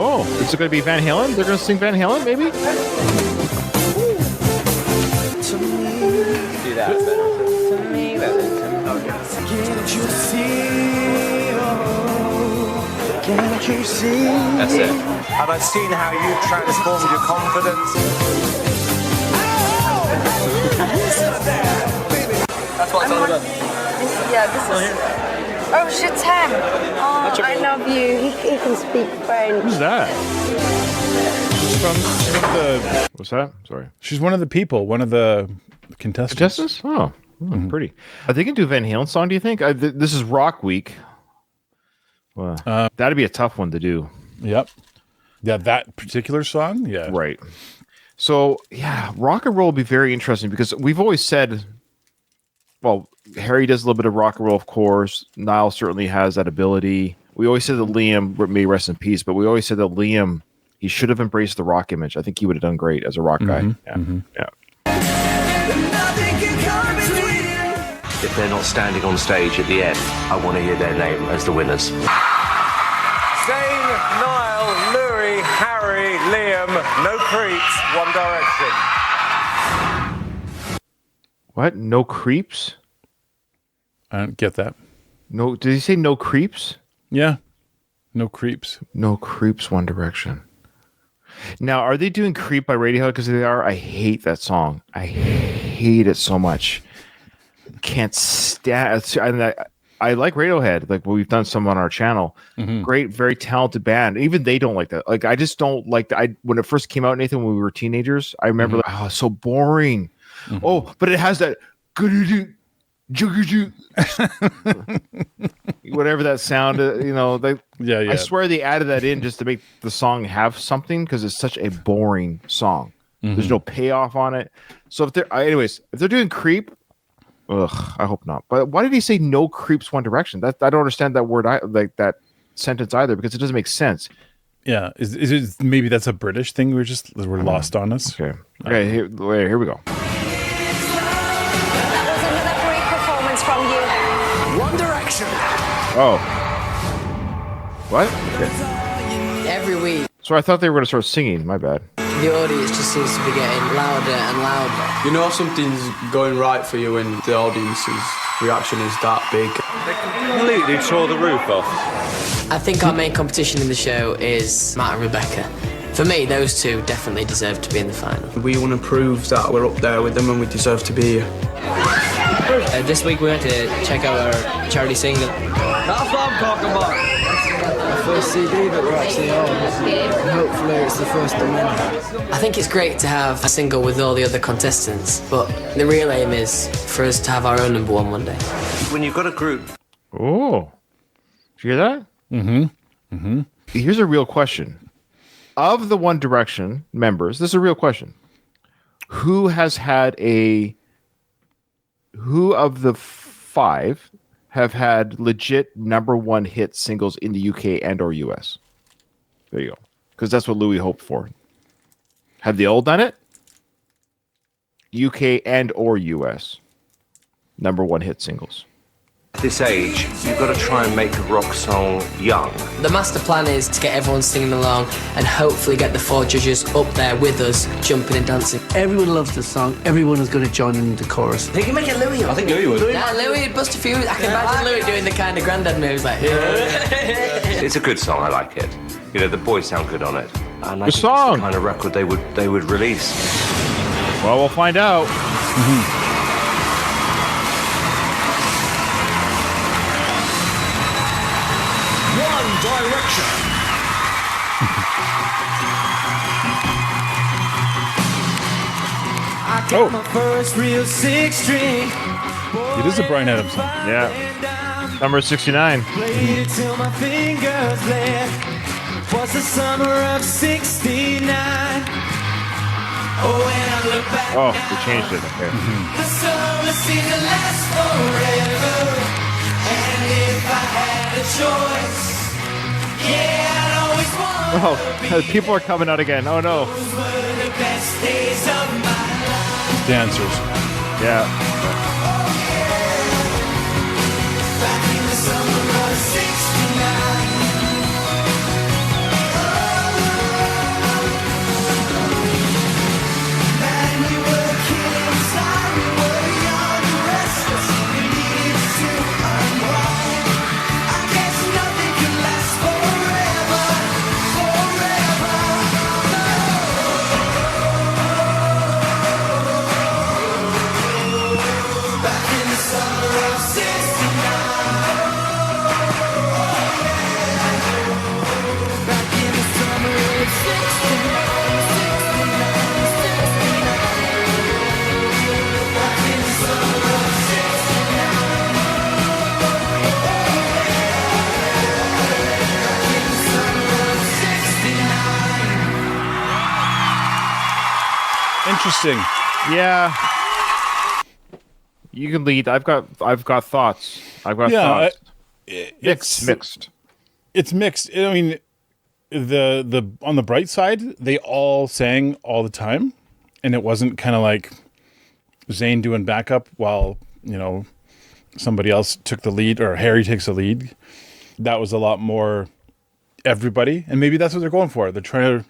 Oh, is it going to be Van Halen? They're going to sing Van Halen, maybe? Do that better. To me, Can't you see? Can't you see? That's it. And I've seen how you transformed your confidence. That's what it's all about. This is. Oh, Shatem. Oh, I love you. He can speak French. Who's that? She's one of the... What's that? Sorry. She's one of the people, one of the contestants. Oh, pretty. Are they going to do a Van Halen song, do you think? This is Rock Week. Well, that'd be a tough one to do. Yep. Yeah, that particular song? Yeah. Right. So, yeah, rock and roll will be very interesting because we've always said... Well, Harry does a little bit of rock and roll, of course. Niall certainly has that ability. We always said that Liam, may rest in peace, but we always said that Liam, he should have embraced the rock image. I think he would have done great as a rock guy. Yeah. If they're not standing on stage at the end, I want to hear their name as the winners. Zayn, Niall, Louis, Harry, Liam, no creeps, One Direction. What? No creeps? I don't get that. No, did he say no creeps? Yeah. No creeps. No creeps, One Direction. Now, are they doing Creep by Radiohead? Because they are. I hate that song. I hate it so much. Can't stand. I like Radiohead. Like we've done some on our channel. Great, very talented band. Even they don't like that. Like I just don't like that. When it first came out, Nathan, when we were teenagers, I remember like, oh, so boring. Oh, but it has that whatever that sound, I swear they added that in just to make the song have something because it's such a boring song. There's no payoff on it. So if they're doing Creep, I hope not. But why did he say no creeps One Direction? That I don't understand that word, like that sentence either, because it doesn't make sense. Yeah, is it maybe that's a British thing? We're lost on us. Okay, here we go. From you. One Direction. Oh. What? Every week, So I thought they were going to start singing. My bad. the audience just seems to be getting louder and louder. You know something's going right for you when the audience's reaction is that big. They completely tore the roof off. I think our main competition in the show is Matt and Rebecca. For me, those two definitely deserve to be in the final. We want to prove that we're up there with them and we deserve to be here. This week we went to check out our charity single. That's what I'm talking about. Our first CD that we're actually on. And hopefully it's the first of many. I think it's great to have a single with all the other contestants, but the real aim is for us to have our own number one day. When you've got a group... Oh. Did you hear that? Here's a real question. Of the One Direction members, this is a real question. Who of the five have had legit number one hit singles in the UK and or US? There you go. Because that's what Louis hoped for. Have they all done it? UK and or US. Number one hit singles. At this age, you've got to try and make a rock song young. The master plan is to get everyone singing along and hopefully get the four judges up there with us, jumping and dancing. Everyone loves this song. Everyone is going to join in the chorus. They can make it Louis. I think Louis would. Yeah, Louis would bust a few. I can imagine Louis doing the kind of granddad moves like... It's a good song, I like it. You know, the boys sound good on it. And I Good think song. It's the kind of record they would release. Well, we'll find out. One Direction. I Oh. My first real six string. It is a Bryan Adams song. Yeah. Number 69. Played it till my fingers bled. Was the summer of '69. Oh, when I look back Oh, now, we changed it. Okay. the summer seemed to last forever. And if I had a choice, yeah, I'd always want Oh, people are coming out again. Oh no. those were the best days of my life. Dancers. Yeah. Back in the summer of '69. Man, we were killing inside. We were young and restless. We needed to unwind. I guess nothing can last forever, forever. Back in the summer of '69. Back in the summer of '69. Back in the summer of '69. Back in the summer of '69. Interesting. Yeah. You can lead. I've got thoughts. I've got thoughts. Mixed. It's mixed. I mean, the on the bright side, they all sang all the time, and it wasn't kind of like Zayn doing backup while somebody else took the lead or Harry takes the lead. That was a lot more everybody, and maybe that's what they're going for. They're trying to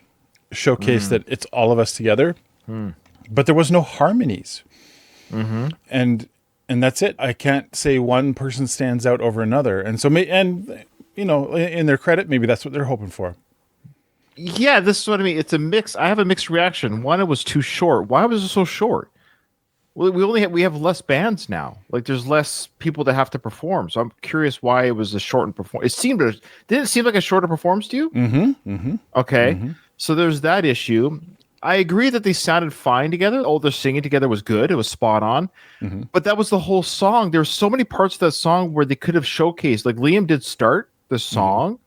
showcase that it's all of us together. But there was no harmonies. And that's it. I can't say one person stands out over another. And so, in their credit, maybe that's what they're hoping for. Yeah, this is what I mean. It's a mix. I have a mixed reaction. One, it was too short. Why was it so short? Well, we have less bands now. Like there's less people that have to perform. So I'm curious why it was a shortened performance. Didn't it seem like a shorter performance to you? Okay. So there's that issue. I agree that they sounded fine together. Oh, their singing together was good. It was spot on. But that was the whole song. There were so many parts of that song where they could have showcased. Like Liam did start the song.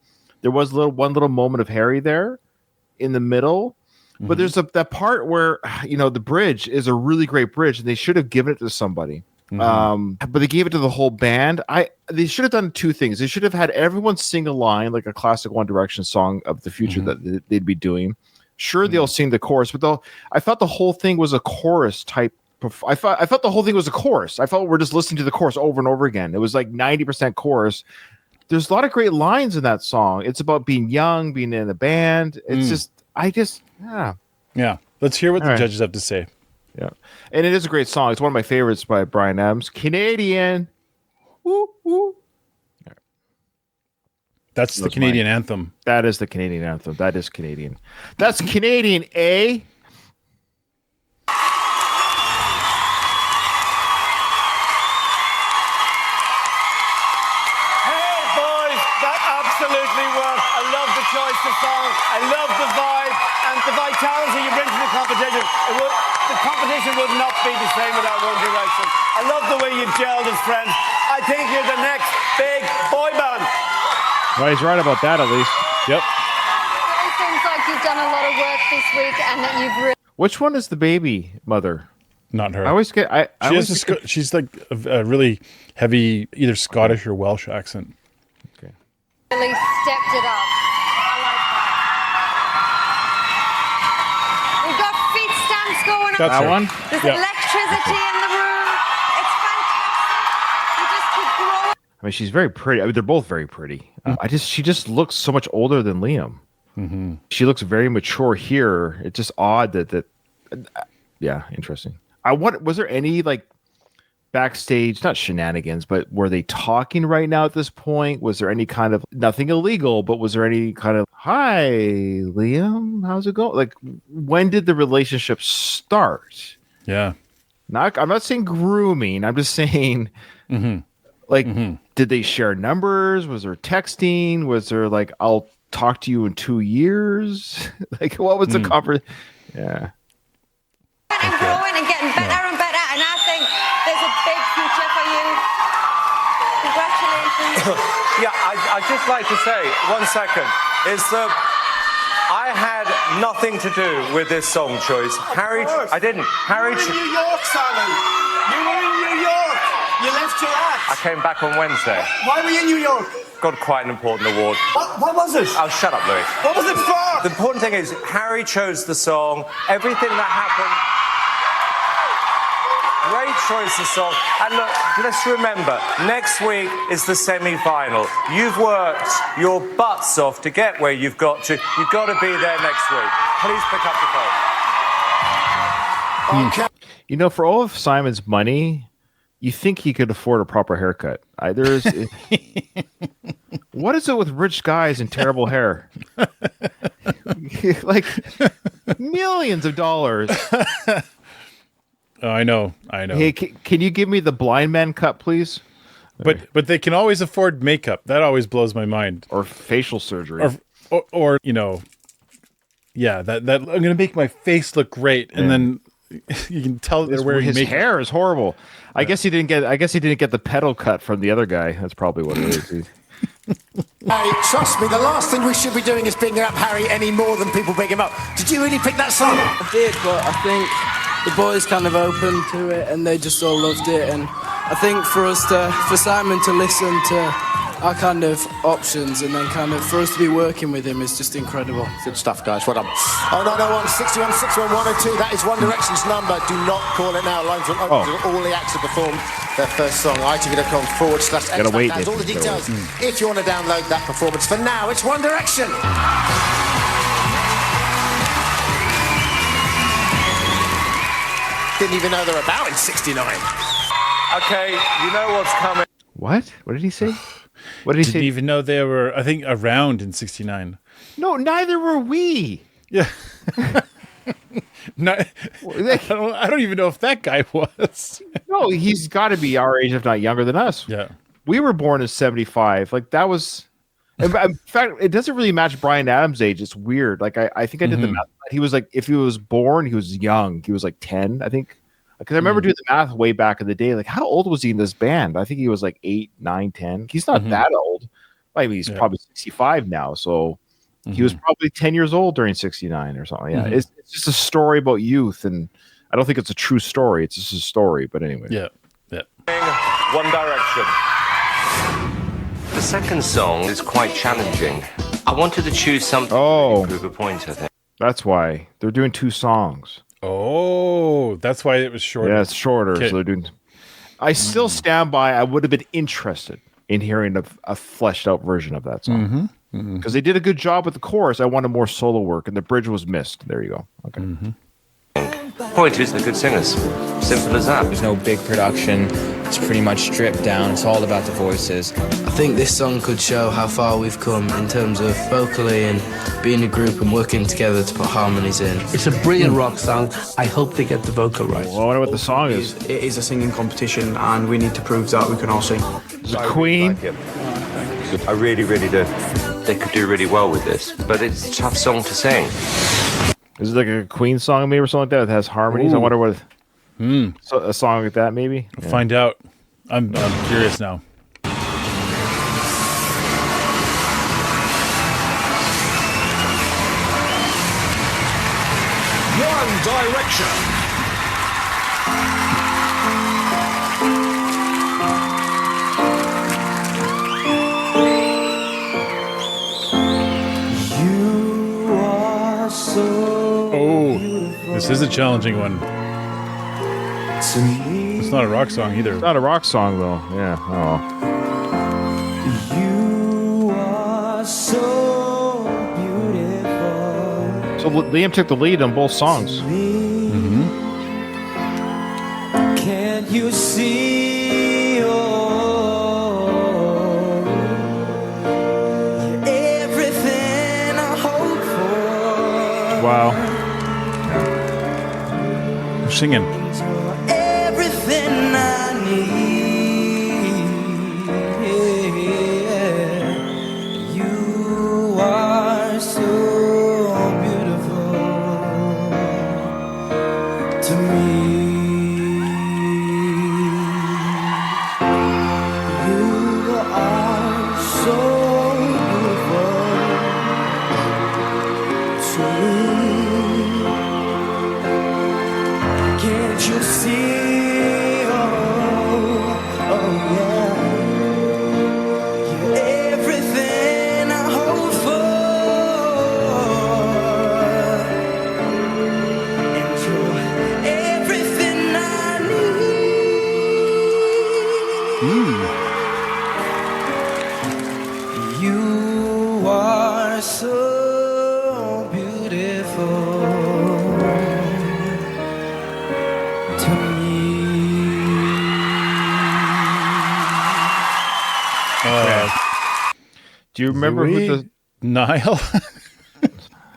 There was one little moment of Harry there in the middle. But there's that part where, the bridge is a really great bridge, and they should have given it to somebody. But they gave it to the whole band. They should have done two things. They should have had everyone sing a line, like a classic One Direction song of the future that they'd be doing. Sure, they'll sing the chorus, but I thought the whole thing was a chorus type. I thought the whole thing was a chorus. I felt we're just listening to the chorus over and over again. It was like 90% chorus. There's a lot of great lines in that song. It's about being young, being in a band. It's Yeah. Let's hear what the judges have to say. Yeah, and it is a great song. It's one of my favorites by Bryan Adams. Canadian. Woo, woo. That's the Canadian anthem. That is the Canadian anthem. That is Canadian. That's Canadian, eh? Hey, boys, that absolutely worked. I love the choice of song. I love the vibe and the vitality you bring to the competition. The competition would not be the same without One Direction. I love the way you gelled as friends. I think you're the next big boy band. Well, he's right about that, at least. Yep. It seems like you've done a lot of work this week and that you've really... Which one is the baby mother? Not her. I always get. She's like a really heavy, either Scottish or Welsh accent. Okay. really stepped it up. I like that. We've got feet stamps going on. That one? There's electricity in the room. It's fantastic. You just keep growing. I mean, she's very pretty. I mean, they're both very pretty. She just looks so much older than Liam. Mm-hmm. She looks very mature here. It's just odd that yeah, interesting. Was there any like backstage, not shenanigans, but were they talking right now at this point? Was there any kind of, nothing illegal, but was there any kind of, hi, Liam, how's it going? Like, when did the relationship start? Yeah. I'm not saying grooming. I'm just saying, did they share numbers? Was there texting? Was there like, I'll talk to you in 2 years? Like, what was the conversation? Yeah. And growing and getting better Congratulations. Yeah, I'd just like to say, 1 second, is that I had nothing to do with this song choice. I didn't. Harry... You were in New York, Simon. You were in New York. You left your act. I came back on Wednesday. Why were you in New York? Got quite an important award. What was it? Oh, shut up, Louis. What was it for? The important thing is, Harry chose the song. Everything that happened... Great choice of song. And look, let's remember, next week is the semi-final. You've worked your butts off to get where you've got to. You've got to be there next week. Please pick up the phone. Okay. You know, for all of Simon's money, you think he could afford a proper haircut. What is it with rich guys and terrible hair? Like millions of dollars. Oh, I know. Hey, can you give me the blind man cut, please? But they can always afford makeup. That always blows my mind. Or facial surgery. Or you know, yeah, that I'm gonna make my face look great, and then you can tell they're wearing his makeup. hair is horrible. I guess he didn't get the pedal cut from the other guy. That's probably what it is. Harry, trust me, the last thing we should be doing is bigging up Harry any more than people big him up. Did you really pick that song? I did, but I think the boys kind of opened to it and they just all loved it. And I think for Simon to listen to our kind of options and then kind of for us to be working with him is just incredible. Good stuff, guys. Well done. 0901 61 61 102. That is One Direction's number. Do not call it now. Lines will open to all the acts have performed their first song. itv.com/X. Gotta wait. All the details if you want to download that performance. For now, it's One Direction. Didn't even know they were about in 69. Okay, you know what's coming. What? What did he say? What did he say? Didn't even know they were, I think, around in 69. No, neither were we. Yeah. I don't even know if that guy was. No, he's got to be our age, if not younger than us. Yeah. We were born in 75. Like, that was... In fact, it doesn't really match Bryan Adams' age. It's weird. Like, I think I did the math. He was like, if he was born, he was young. He was like 10, I think. Because I remember doing the math way back in the day. Like, how old was he in this band? I think he was like 8, 9, 10. He's not that old. I mean, he's probably 65 now. So he was probably 10 years old during 69 or something. Yeah. It's just a story about youth. And I don't think it's a true story. It's just a story. But anyway. Yeah. One Direction. The second song is quite challenging. I wanted to choose something to prove a point, I think. That's why. They're doing 2 songs. Oh, that's why it was shorter. Yeah, it's shorter. Okay. So they're doing... I still stand by, I would have been interested in hearing a fleshed out version of that song. Because they did a good job with the chorus. I wanted more solo work, and the bridge was missed. There you go. Okay. Point is, they're good singers. Simple as that. There's no big production. It's pretty much stripped down. It's all about the voices. I think this song could show how far we've come in terms of vocally and being a group and working together to put harmonies in. It's a brilliant rock song. I hope they get the vocal right. Well, I wonder what the song is. It is a singing competition and we need to prove that we can all sing. Is it Queen? I really, really do. They could do really well with this, but it's a tough song to sing. Is it like a Queen song maybe or something like that? That has harmonies? Ooh. I wonder what... So a song like that maybe? I'll find out. I'm curious now. One Direction. This is a challenging one. It's not a rock song either. It's not a rock song though. Yeah. Oh. You are so beautiful. So Liam took the lead on both songs. Can't you see? Everything I hope for. Wow. Singing. Everything I need. You are so beautiful to me. You Can't you see? Oh yeah. You're everything I hope for, and you're everything I need. You are so beautiful to me. Do you remember who the Niall?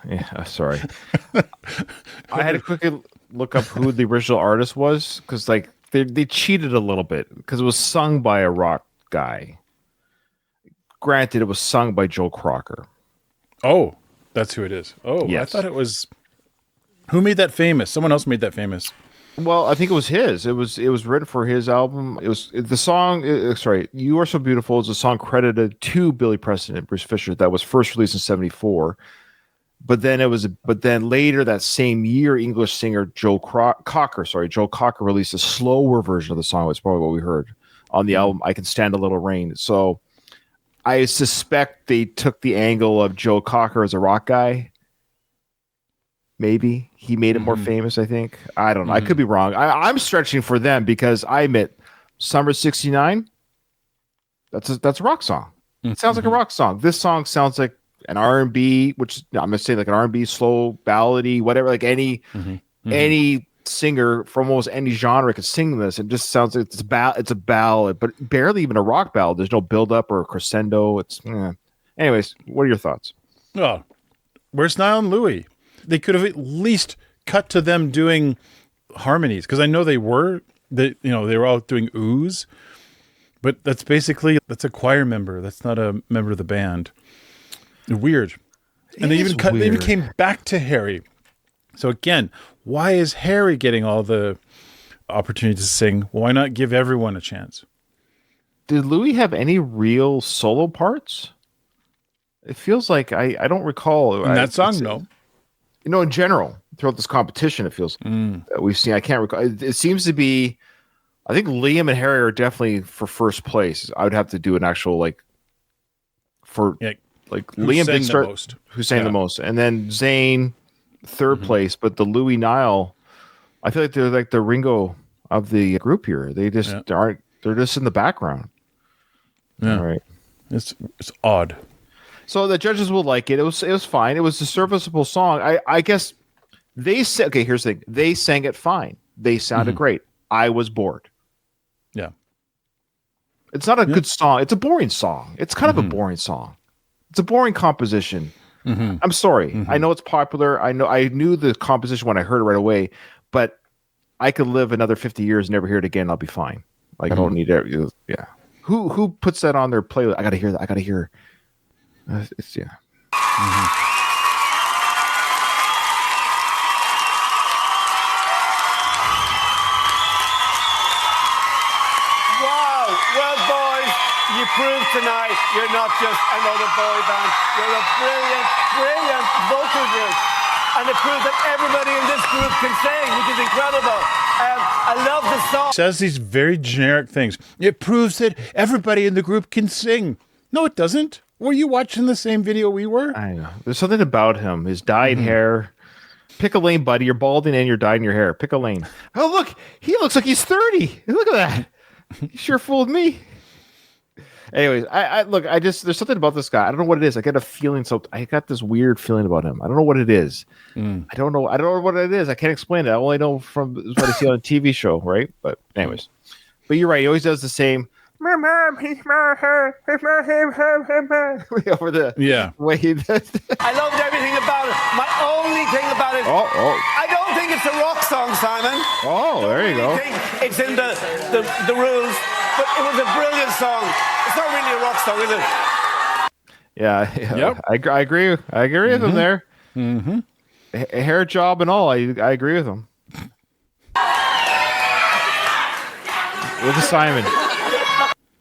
Yeah, sorry. I had to quickly look up who the original artist was because, like, they cheated a little bit because it was sung by a rock guy. Granted, it was sung by Joe Cocker. Oh, that's who it is. Oh, yes. I thought it was. Who made that famous? Someone else made that famous. Well, I think it was his. It was written for his album. It was the song. Sorry, "You Are So Beautiful" is a song credited to Billy Preston and Bruce Fisher that was first released in '74. But then later that same year, English singer Joe Cocker released a slower version of the song. It's probably what we heard on the album "I Can Stand a Little Rain." So I suspect they took the angle of Joe Cocker as a rock guy. Maybe he made it more famous. I think. I don't know. I could be wrong. I'm stretching for them because I admit, "Summer '69." That's a rock song. It sounds like a rock song. This song sounds like an R&B, which I'm gonna say like an R&B, slow ballady, whatever. Like any singer from almost any genre could sing this. It just sounds like it's a ballad, but barely even a rock ballad. There's no build up or a crescendo. Anyways, what are your thoughts? Oh, where's Niall and Louis? They could have at least cut to them doing harmonies because I know they were all doing oohs, but that's a choir member. That's not a member of the band. Weird. And they even came back to Harry. So again, why is Harry getting all the opportunity to sing? Why not give everyone a chance? Did Louis have any real solo parts? It feels like I don't recall. In that song, no. In general, throughout this competition, it feels that we've seen. I can't recall. It seems to be. I think Liam and Harry are definitely for first place. I would have to do an actual Liam did start. Who sang the most, and then Zayn third place, but the Louis Niall, I feel like they're like the Ringo of the group here. They just aren't. They're just in the background. Yeah, all right. It's odd. So the judges will like it. It was fine. It was a serviceable song. I guess they said. Okay, here's the thing. They sang it fine. They sounded great. I was bored. Yeah. It's not a good song. It's a boring song. It's kind of a boring song. It's a boring composition. I'm sorry. I know it's popular. I knew the composition when I heard it right away, but I could live another 50 years and never hear it again. I'll be fine. Like I don't need it. Yeah. Who puts that on their playlist? I got to hear that. I got to hear. It's yeah. Wow. Well, boys, you proved tonight you're not just another boy band. You're a brilliant, brilliant vocal group. And it proves that everybody in this group can sing, which is incredible. I love the song. It says these very generic things. It proves that everybody in the group can sing. No, it doesn't. Were you watching the same video we were? I know. There's something about him. His dyed hair. Pick a lane, buddy. You're balding and you're dyeing your hair. Pick a lane. Oh, look. He looks like he's 30. Look at that. He sure fooled me. Anyways, there's something about this guy. I don't know what it is. I get a feeling. I got this weird feeling about him. I don't know what it is. I don't know what it is. I can't explain it. I only know from what I see on a TV show, right? But anyways, but you're right. He always does the same. Over the way he does. I loved everything about it. My only thing about it. I don't think it's a rock song, Simon. Oh, there you go. It's in the rules, but it was a brilliant song. It's not really a rock song, is it? Yeah. Yep. I agree. I agree with him there. Hair job and all. I agree with him. Look at Simon.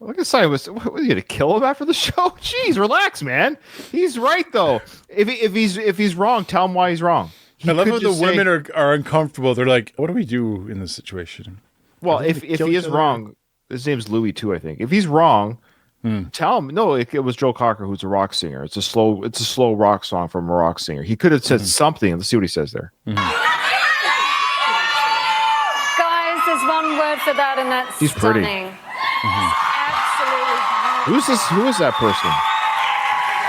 Look at Simon. Was you gonna kill him after the show? Jeez, relax, man. He's right though. If he's wrong, tell him why he's wrong. I love how the women are uncomfortable. They're like, what do we do in this situation? Well, if he is wrong, his name's Louis too, I think. If he's wrong, tell him. No, it was Joe Cocker, who's a rock singer. It's a slow rock song from a rock singer. He could have said something. Let's see what he says there. Guys, there's one word for that, and that's He's pretty. stunning. Absolutely. Who's this? Who is that person?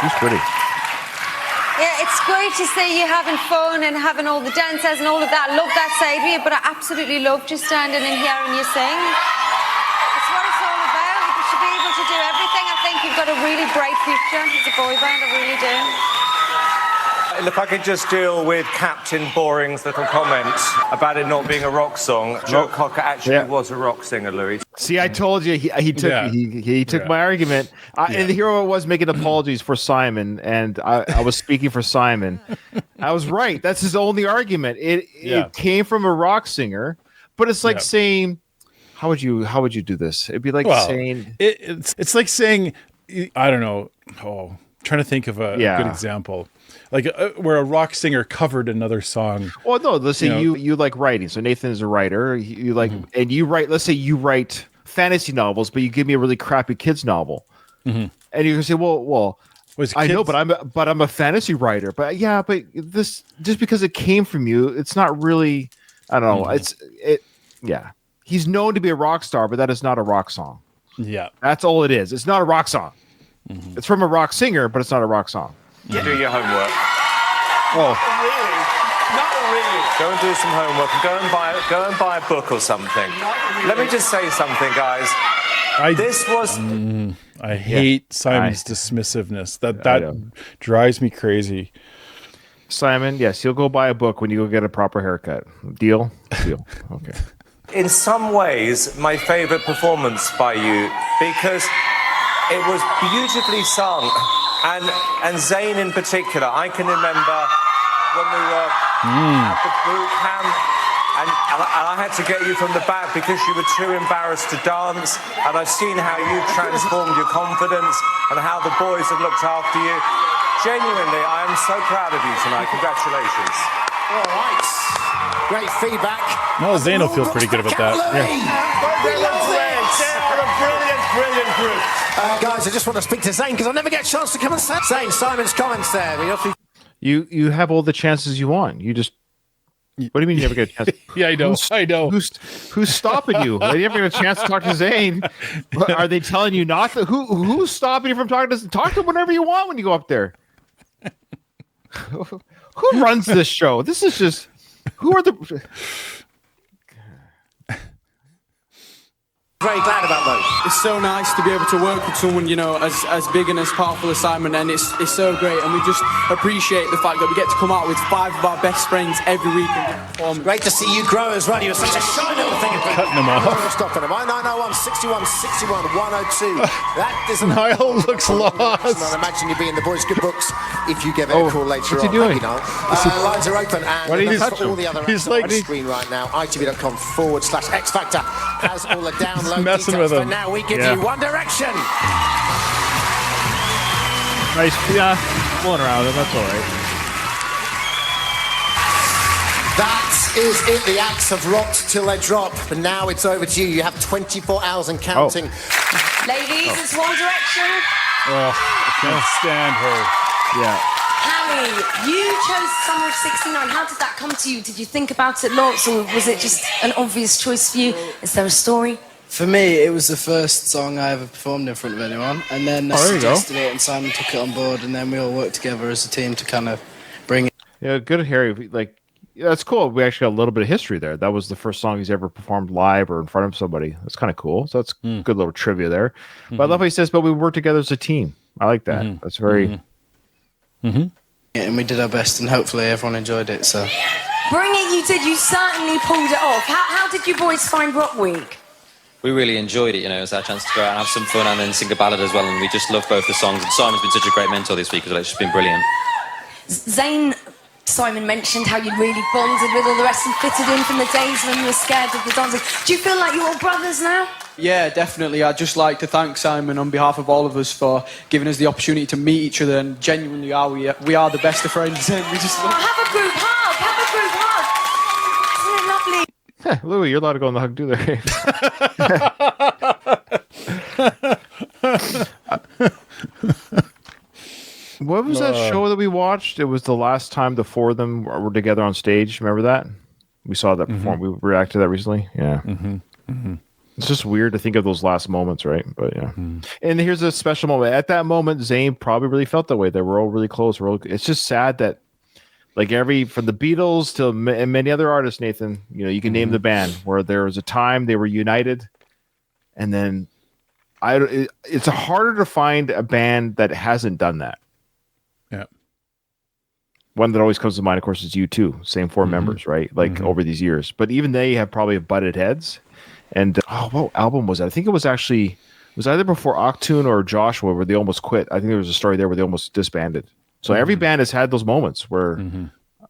He's pretty. Yeah, it's great to see you having fun and having all the dancers and all of that. I love that side of you, but I absolutely love just standing and hearing you sing. It's what it's all about. You should be able to do everything. I think you've got a really bright future as a boy band. I really do. If I could just deal with Captain Boring's little comment about it not being a rock song. Joe Cocker actually was a rock singer, Louis. See, I told you he took my argument, and here I was making apologies for Simon, and I was speaking for Simon. I was right. That's his only argument. It came from a rock singer, but it's like saying, how would you do this? It'd be like saying it's like saying, I don't know. Oh, trying to think of a good example. Like where a rock singer covered another song. Well, no, let's say you like writing. So Nathan is a writer. You like, and you write. Let's say you write fantasy novels, but you give me a really crappy kids novel, and you can say, well, I know, but I'm a fantasy writer. But but this just because it came from you, it's not really. I don't know. He's known to be a rock star, but that is not a rock song. Yeah, that's all it is. It's not a rock song. It's from a rock singer, but it's not a rock song. You do your homework. Oh, really? Not really. Go and do some homework and go and buy a book or something. Let me just say something, guys. I hate Simon's dismissiveness. That drives me crazy. Simon, yes, he'll go buy a book when you go get a proper haircut. Deal? Deal. Okay. In some ways, my favourite performance by you, because it was beautifully sung. And Zayn in particular, I can remember when we were at the boot camp, and I had to get you from the back because you were too embarrassed to dance. And I've seen how you transformed your confidence and how the boys have looked after you. Genuinely, I am so proud of you tonight. Congratulations. All right. Great feedback. No, Zayn will feel pretty good about that. Brilliant group. Guys, I just want to speak to Zayn because I never get a chance to come and say Zayn, Simon's comments there. You have all the chances you want. You just. What do you mean you never get a chance? Yeah, I know. I know. Who's stopping you? You never get a chance to talk to Zayn. Are they telling you not to? Who's stopping you from talking to? Talk to him whenever you want when you go up there. Who runs this show? This is just. Who are the? Very glad about those. It's so nice to be able to work with someone, as big and as powerful as Simon, and it's so great, and we just appreciate the fact that we get to come out with 5 of our best friends every week and perform. Great to see you grow as well. You're such a shy little thing. Cutting them off. Stop it. 901 61 61 102. That isn't. Niall looks lost. I imagine you'll be in the boys' good books if you give it a call later on. What's he doing? Lines are open, and why did he that's for all the other He's apps like on the screen right now. itv.com/X Factor has all the download messing details. with him. But now we give you One Direction. Nice, fooling around with him. That's all right. That is it. The acts have rocked till they drop. But now it's over to you. You have 24 hours and counting. Ladies, it's One Direction. Oh, I can't stand her. Yeah. Harry, you chose Summer of '69. How did that come to you? Did you think about it lots, or was it just an obvious choice for you? Is there a story? For me, it was the first song I ever performed in front of anyone, and then I suggested it, and Simon took it on board, and then we all worked together as a team to kind of bring it. Yeah, good Harry. Like, that's cool. We actually got a little bit of history there. That was the first song he's ever performed live or in front of somebody. That's kind of cool. So that's good little trivia there. But I love how he says, "But we work together as a team." I like that. That's very. Yeah, and we did our best, and hopefully everyone enjoyed it. So. Bring it, you did. You certainly pulled it off. How did you boys find Rock Week? We really enjoyed it, it was our chance to go out and have some fun and then sing a ballad as well, and we just love both the songs, and Simon's been such a great mentor this week as well. It's just been brilliant. Zayn, Simon mentioned how you really bonded with all the rest and fitted in from the days when you were scared of the dancing. Do you feel like you're all brothers now? Yeah, definitely. I'd just like to thank Simon on behalf of all of us for giving us the opportunity to meet each other, and genuinely we are the best of friends, and we just have a group hug, have a Louis, you're allowed to go on the hug, do they? What was that show that we watched? It was the last time the four of them were together on stage. Remember that? We saw that perform. We reacted to that recently. Yeah. It's just weird to think of those last moments, right? But yeah. And here's a special moment. At that moment, Zayn probably really felt that way. They were all really close. It's just sad that, like, from the Beatles to many other artists, Nathan, you can name the band where there was a time they were united, and then it's harder to find a band that hasn't done that. Yeah. One that always comes to mind, of course, is U2. Same four members, right? Like over these years, but even they have probably butted heads. And what album was it? I think it was either before Octoon or Joshua where they almost quit. I think there was a story there where they almost disbanded. So every band has had those moments where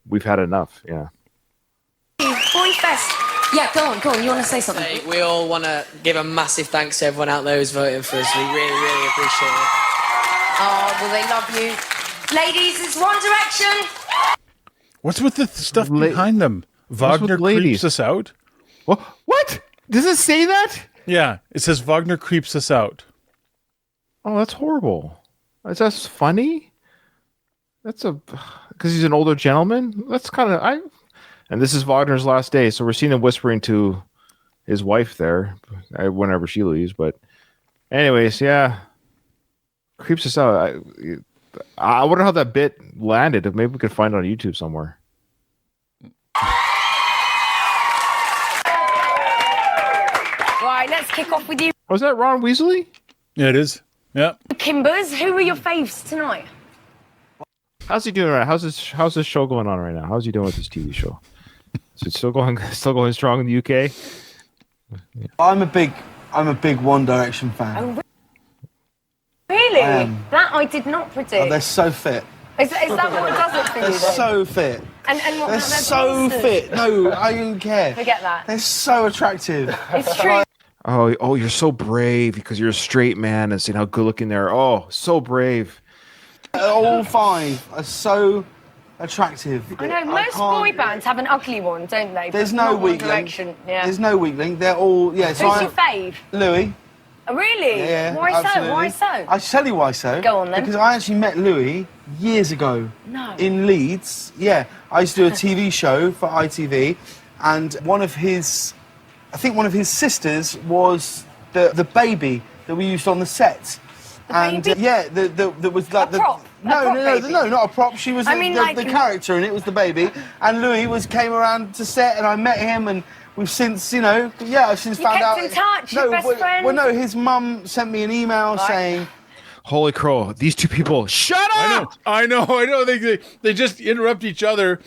we've had enough. Yeah. Boy Fest. Yeah, go on. You want to say something? We all want to give a massive thanks to everyone out there who's voting for us. We really, really appreciate it. Oh, well, they love you. Ladies, it's One Direction. What's with the stuff behind them? Wagner creeps us out. What? Does it say that? Yeah, it says Wagner creeps us out. Oh, that's horrible. Is that funny? Because he's an older gentleman. That's kind of and this is Wagner's last day, so we're seeing him whispering to his wife there, whenever she leaves. But, anyways, yeah, creeps us out. I wonder how that bit landed. Maybe we could find it on YouTube somewhere. Right, let's kick off with you. Was that Ron Weasley? Yeah, it is. Yeah. Kimbers, who are your faves tonight? How's he doing right now? How's this show going on right now? How's he doing with this TV show? Is it still going strong in the UK? Yeah. I'm a big One Direction fan. Oh, really? That I did not predict. Oh, they're so fit. Is that what does it for you? They're so fit. And what they're so fit. No, I don't care. Forget that. They're so attractive. It's true. Oh, you're so brave because you're a straight man and seeing how good looking they are. Oh, so brave. All five are so attractive. I know, most boy bands have an ugly one, don't they? There's no weak link. Yeah. There's no weak link. They're all, yeah. Who's your fave? Louis. Oh, really? Yeah, why absolutely. so? Why so? I'll tell you why so. Go on then. Because I actually met Louis years ago. No. In Leeds. Yeah. I used to do a TV show for ITV, and one of his sisters was the baby that we used on the set. Yeah, that was like a prop? No, not a prop. She was the character, and it was the baby. And Louis came around to set, and I met him, and we've since, I've since found out. You kept in touch, your best friend? Well, no, his mum sent me an email saying, "Holy crow! These two people, shut up!" I know. They just interrupt each other.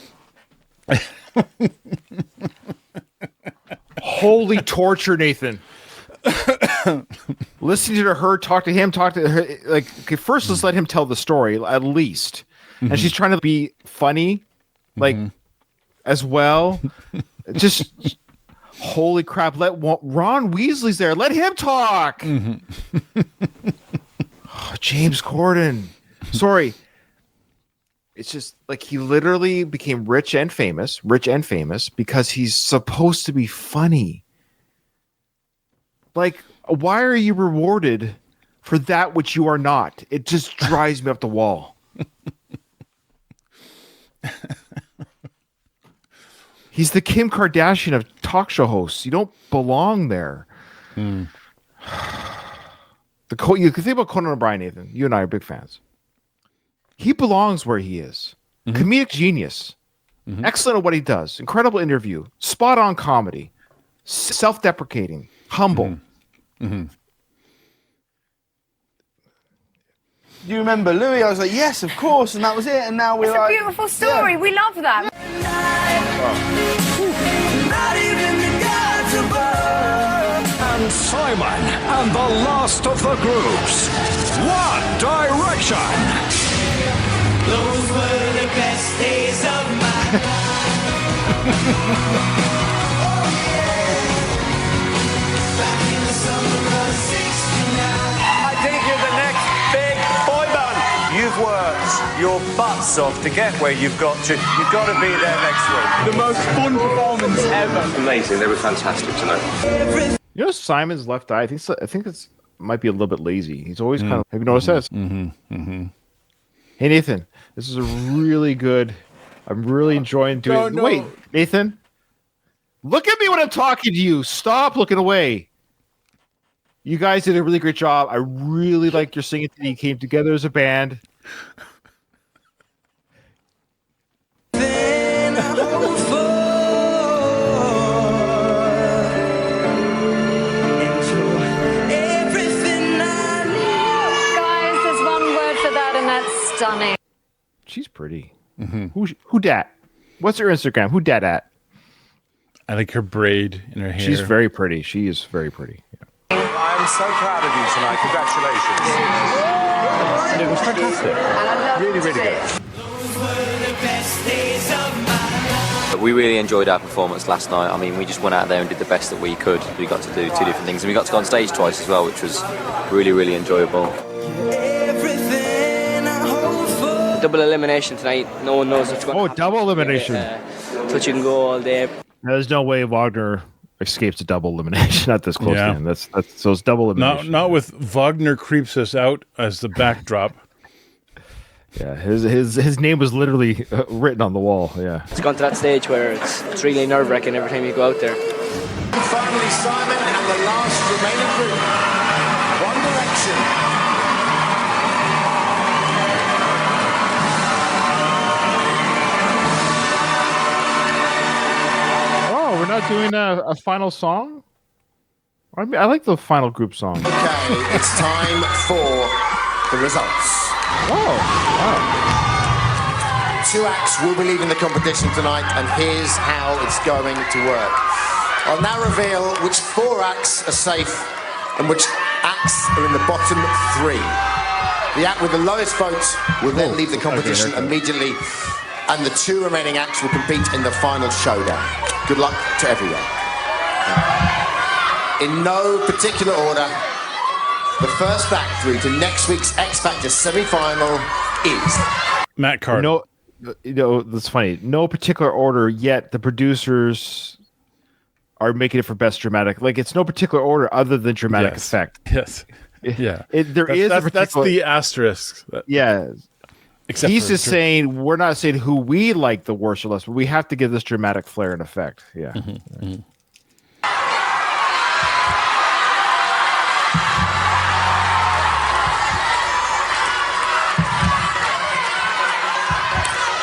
Holy torture, Nathan. Listening to her talk to him, like, okay, first let's let him tell the story at least. And she's trying to be funny, like, as well. Just holy crap! Ron Weasley's there. Let him talk. Oh, James Corden. Sorry. It's just like he literally became rich and famous because he's supposed to be funny. Like, why are you rewarded for that which you are not? It just drives me up the wall. He's the Kim Kardashian of talk show hosts. You don't belong there. You can think about Conan O'Brien, Nathan. You and I are big fans. He belongs where he is. Comedic genius. Excellent at what he does. Incredible interview. Spot on comedy. Self-deprecating. Humble. Do you remember Louis? I was like, yes, of course, and that was it. And now we're It's a beautiful story. Yeah. We love that. And Simon and the last of the groups. One Direction. Those were the best days of my life. I think you're the next big boy band. You've worked your butts off to get where you've got to. You've got to be there next week. The most fun performance ever. Amazing, they were fantastic tonight. You know, Simon's left eye. I think it's might be a little bit lazy. He's always kind of. Have you noticed that? Hey Nathan, this is a really good. I'm really enjoying doing. No. Wait, Nathan, look at me when I'm talking to you. Stop looking away. You guys did a really great job. I really like your singing. You came together as a band. Stunning. She's pretty. Who dat? What's her Instagram? Who dat at? I like her braid in her hair. She's very pretty. She is very pretty. Yeah. I am so proud of you tonight. Congratulations. It was fantastic. Really, really good. But we really enjoyed our performance last night. I mean, we just went out there and did the best that we could. We got to do 2 different things, and we got to go on stage twice as well, which was really, really enjoyable. Double elimination tonight. No one knows what's going to happen. Double elimination. Touch and go all day. There's no way Vagner escapes a double elimination at this close game. That's so it's double elimination. Not with Vagner creeps us out as the backdrop. Yeah, his name was literally written on the wall. Yeah, It's gone to that stage where it's really nerve-wracking every time you go out there. Finally, Simon and the last remaining group. One Direction. Oh, we're not doing a final song? I mean, I like the final group song. Okay, it's time for the results. Oh, wow. 2 acts will be leaving the competition tonight, and here's how it's going to work. I'll now reveal which 4 acts are safe and which acts are in the bottom 3. The act with the lowest votes will then leave the competition immediately, and the 2 remaining acts will compete in the final showdown. Good luck to everyone. In no particular order, the first act through to next week's X Factor semi-final is Matt Carter. No, that's funny. No particular order yet. The producers are making it for best dramatic. Like, it's no particular order other than dramatic effect. Yes. Yeah. That's the asterisk. Yeah. Except he's just saying, we're not saying who we like the worst or less, but we have to give this dramatic flair and effect. Yeah.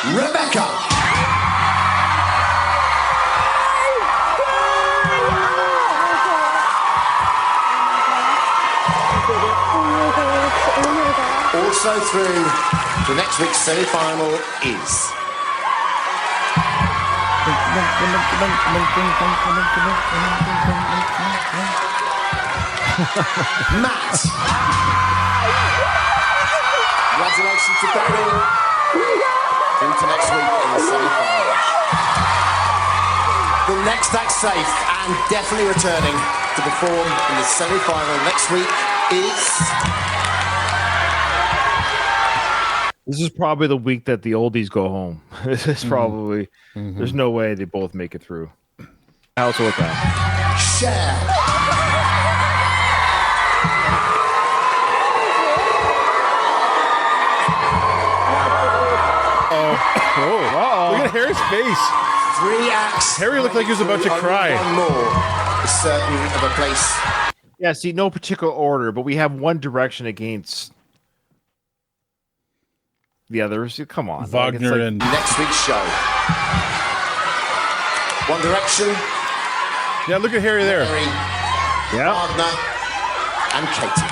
Rebecca. Also through to next week's semi-final is Matt. Congratulations to Becky. Through to next week in the semi-final. The next act safe and definitely returning to perform in the semi-final next week is... This is probably the week that the oldies go home. This is probably... There's no way they both make it through. How's it with that? Share. Look at Harry's face. 3 acts. Harry looked like he was about to cry. One more is certain of a place. Yeah, see, no particular order, but we have One Direction against the others. Come on. Vagner and... Next week's show. One Direction. Yeah, look at Harry there. Harry, yeah. Vagner and Katie.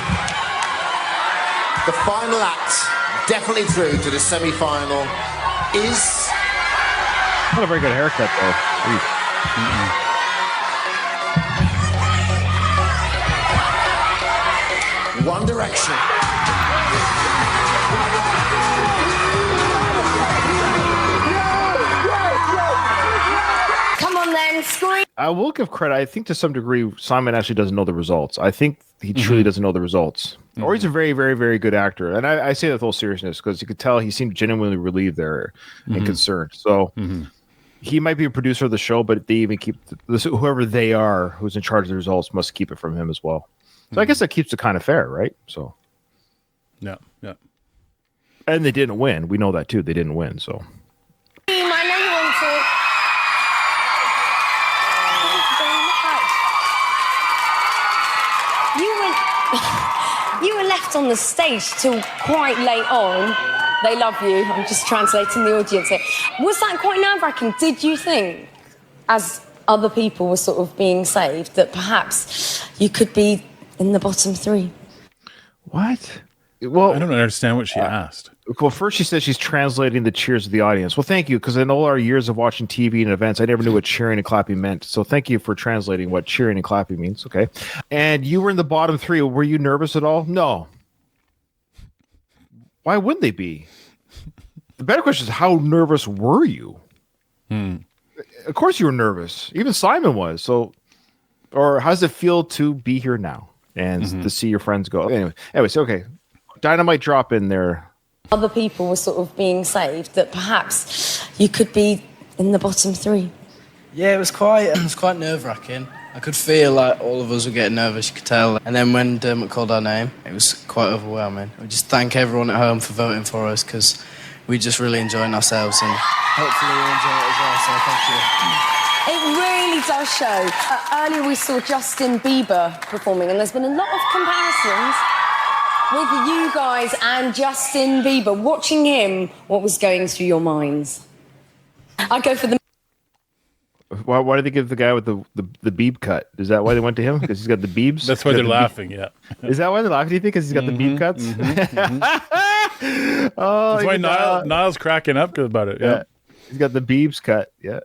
The final act, definitely through to the semi-final, is... Not a very good haircut, though. One Direction. Come on then, scream. I will give credit. I think to some degree, Simon actually doesn't know the results. I think he truly doesn't know the results. Or he's a very, very, very good actor. And I say that with all seriousness because you could tell he seemed genuinely relieved there and concerned. So he might be a producer of the show, but they even keep whoever they are who's in charge of the results must keep it from him as well. So I guess that keeps it kind of fair, right? So yeah. And they didn't win. We know that too. They didn't win. So I know you want to. You were left on the stage till quite late on. They love you. I'm just translating the audience here. Was that quite nerve-wracking? Did you think, as other people were sort of being saved, that perhaps you could be in the bottom 3? What? Well, I don't understand what she asked. Well, first she says she's translating the cheers of the audience. Well, thank you, because in all our years of watching TV and events, I never knew what cheering and clapping meant. So thank you for translating what cheering and clapping means. Okay. And you were in the bottom 3. Were you nervous at all? No. Why wouldn't they be? The better question is, how nervous were you? Of course you were nervous. Even Simon was. So, or how does it feel to be here now and to see your friends go? Anyways, okay. Dynamite drop in there. Other people were sort of being saved, that perhaps you could be in the bottom 3. Yeah, it was quite nerve-wracking. I could feel like all of us were getting nervous, you could tell. And then when Dermot called our name, it was quite overwhelming. We just thank everyone at home for voting for us, because we just really enjoying ourselves, and hopefully you enjoy it as well, so thank you. It really does show. Earlier we saw Justin Bieber performing, and there's been a lot of comparisons with you guys and Justin Bieber. Watching him, what was going through your minds? I go for the... Why did they give the guy with the beeb cut? Is that why they went to him? Because he's got the beebs? That's why they're laughing, yeah. Is that why they're laughing, do you think? Because he's got the beeb cuts? Oh, that's why Niall's cracking up about it, yeah. He's got the beebs cut, yeah.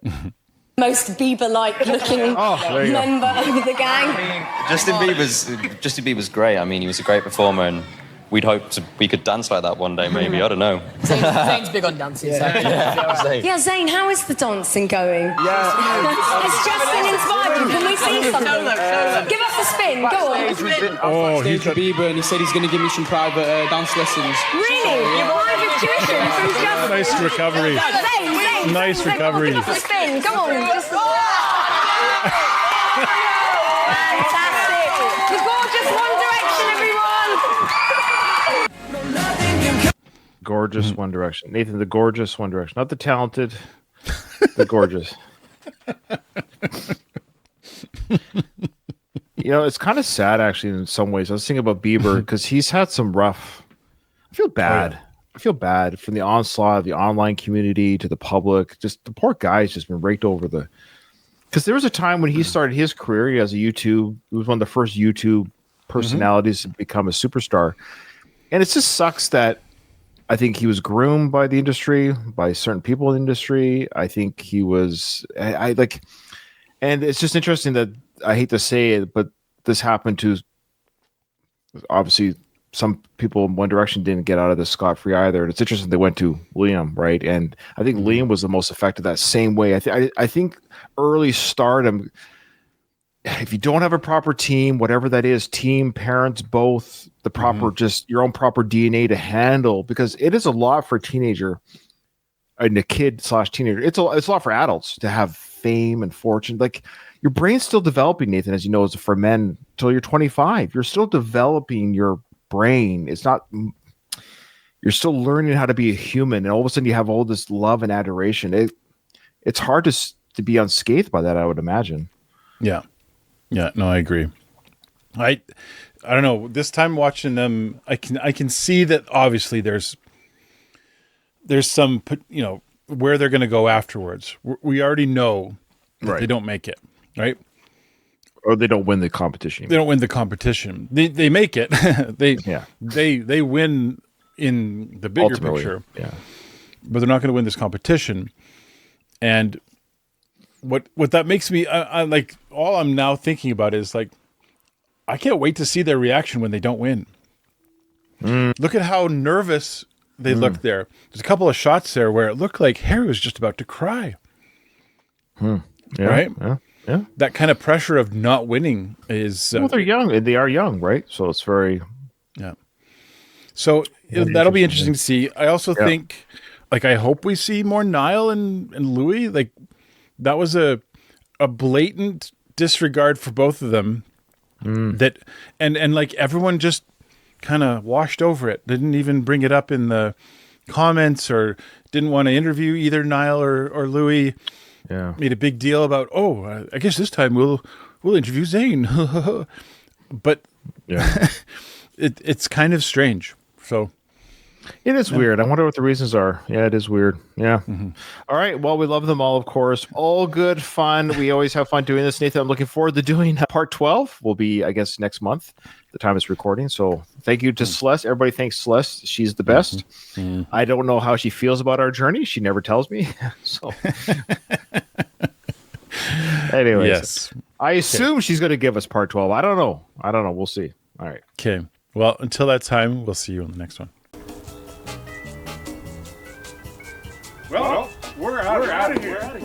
Most Bieber-like looking member of the gang. Justin Bieber's great. I mean, he was a great performer, and we'd hope we could dance like that one day, maybe. I don't know. Zane's big on dancing. Yeah, Zane, how is the dancing going? Yeah. It's Justin inspired you. Can we see something? Give us a spin. Go on. Oh, he's Bieber, and he said he's going to give me some private dance lessons. Really? Private tuition from Justin? Nice recovery. Zane. Nice recovery. Give us a spin. Come on. Fantastic. The gorgeous One Direction, everyone. Gorgeous One Direction. Nathan, the gorgeous One Direction. Not the talented, the gorgeous. You know, it's kind of sad, actually, in some ways. I was thinking about Bieber because he's had some rough... I feel bad. I feel bad from the onslaught of the online community to the public. Just the poor guy's just been raked over the... Because there was a time when he started his career, he has a YouTube... He was one of the first YouTube personalities to become a superstar. And it just sucks that I think he was groomed by the industry, by certain people in the industry. I think he was... I like... And it's just interesting that, I hate to say it, but this happened to, obviously, some people in One Direction didn't get out of this scot-free either. And it's interesting they went to Liam, right? And I think Liam was the most affected that same way. I think early stardom, if you don't have a proper team, whatever that is, team, parents, both, the proper, just your own proper DNA to handle, because it is a lot for a teenager and a kid/teenager. It's a lot for adults to have fame and fortune. Like, your brain's still developing, Nathan, as you know, as for men till you're 25. You're still developing your brain. It's not, you're still learning how to be a human, and all of a sudden you have all this love and adoration. It's hard to be unscathed by that, I would imagine. Yeah. No, I agree. I don't know. This time watching them, I can see that obviously there's some, you know, where they're going to go afterwards. We already know that they don't make it, right? Or they don't win the competition. They don't win the competition. They make it. They win in the bigger picture. Yeah. But they're not going to win this competition. And what that makes me, I like, all I'm now thinking about is like, I can't wait to see their reaction when they don't win. Look at how nervous they looked there. There's a couple of shots there where it looked like Harry was just about to cry. Yeah, right? that kind of pressure of not winning is. Well, they're young. They are young, right? So it's very. Yeah. So that'll be interesting to see. I also think, like, I hope we see more Niall and Louis. Like, that was a blatant disregard for both of them. That and like everyone just kind of washed over it. Didn't even bring it up in the comments or didn't want to interview either Niall or Louis. Yeah. Made a big deal about, I guess this time we'll interview Zayn. But it's kind of strange. So it is weird. I wonder what the reasons are. Yeah, it is weird. Yeah. All right. Well, we love them all, of course. All good fun. We always have fun doing this, Nathan. I'm looking forward to doing part 12. Will be, I guess, next month. The time is recording. So thank you to Celeste. Everybody thanks Celeste. She's the best. I don't know how she feels about our journey. She never tells me. So anyways, yes. I assume she's going to give us part 12. I don't know. We'll see. All right. Okay. Well, until that time, we'll see you on the next one. Well, we're out of here.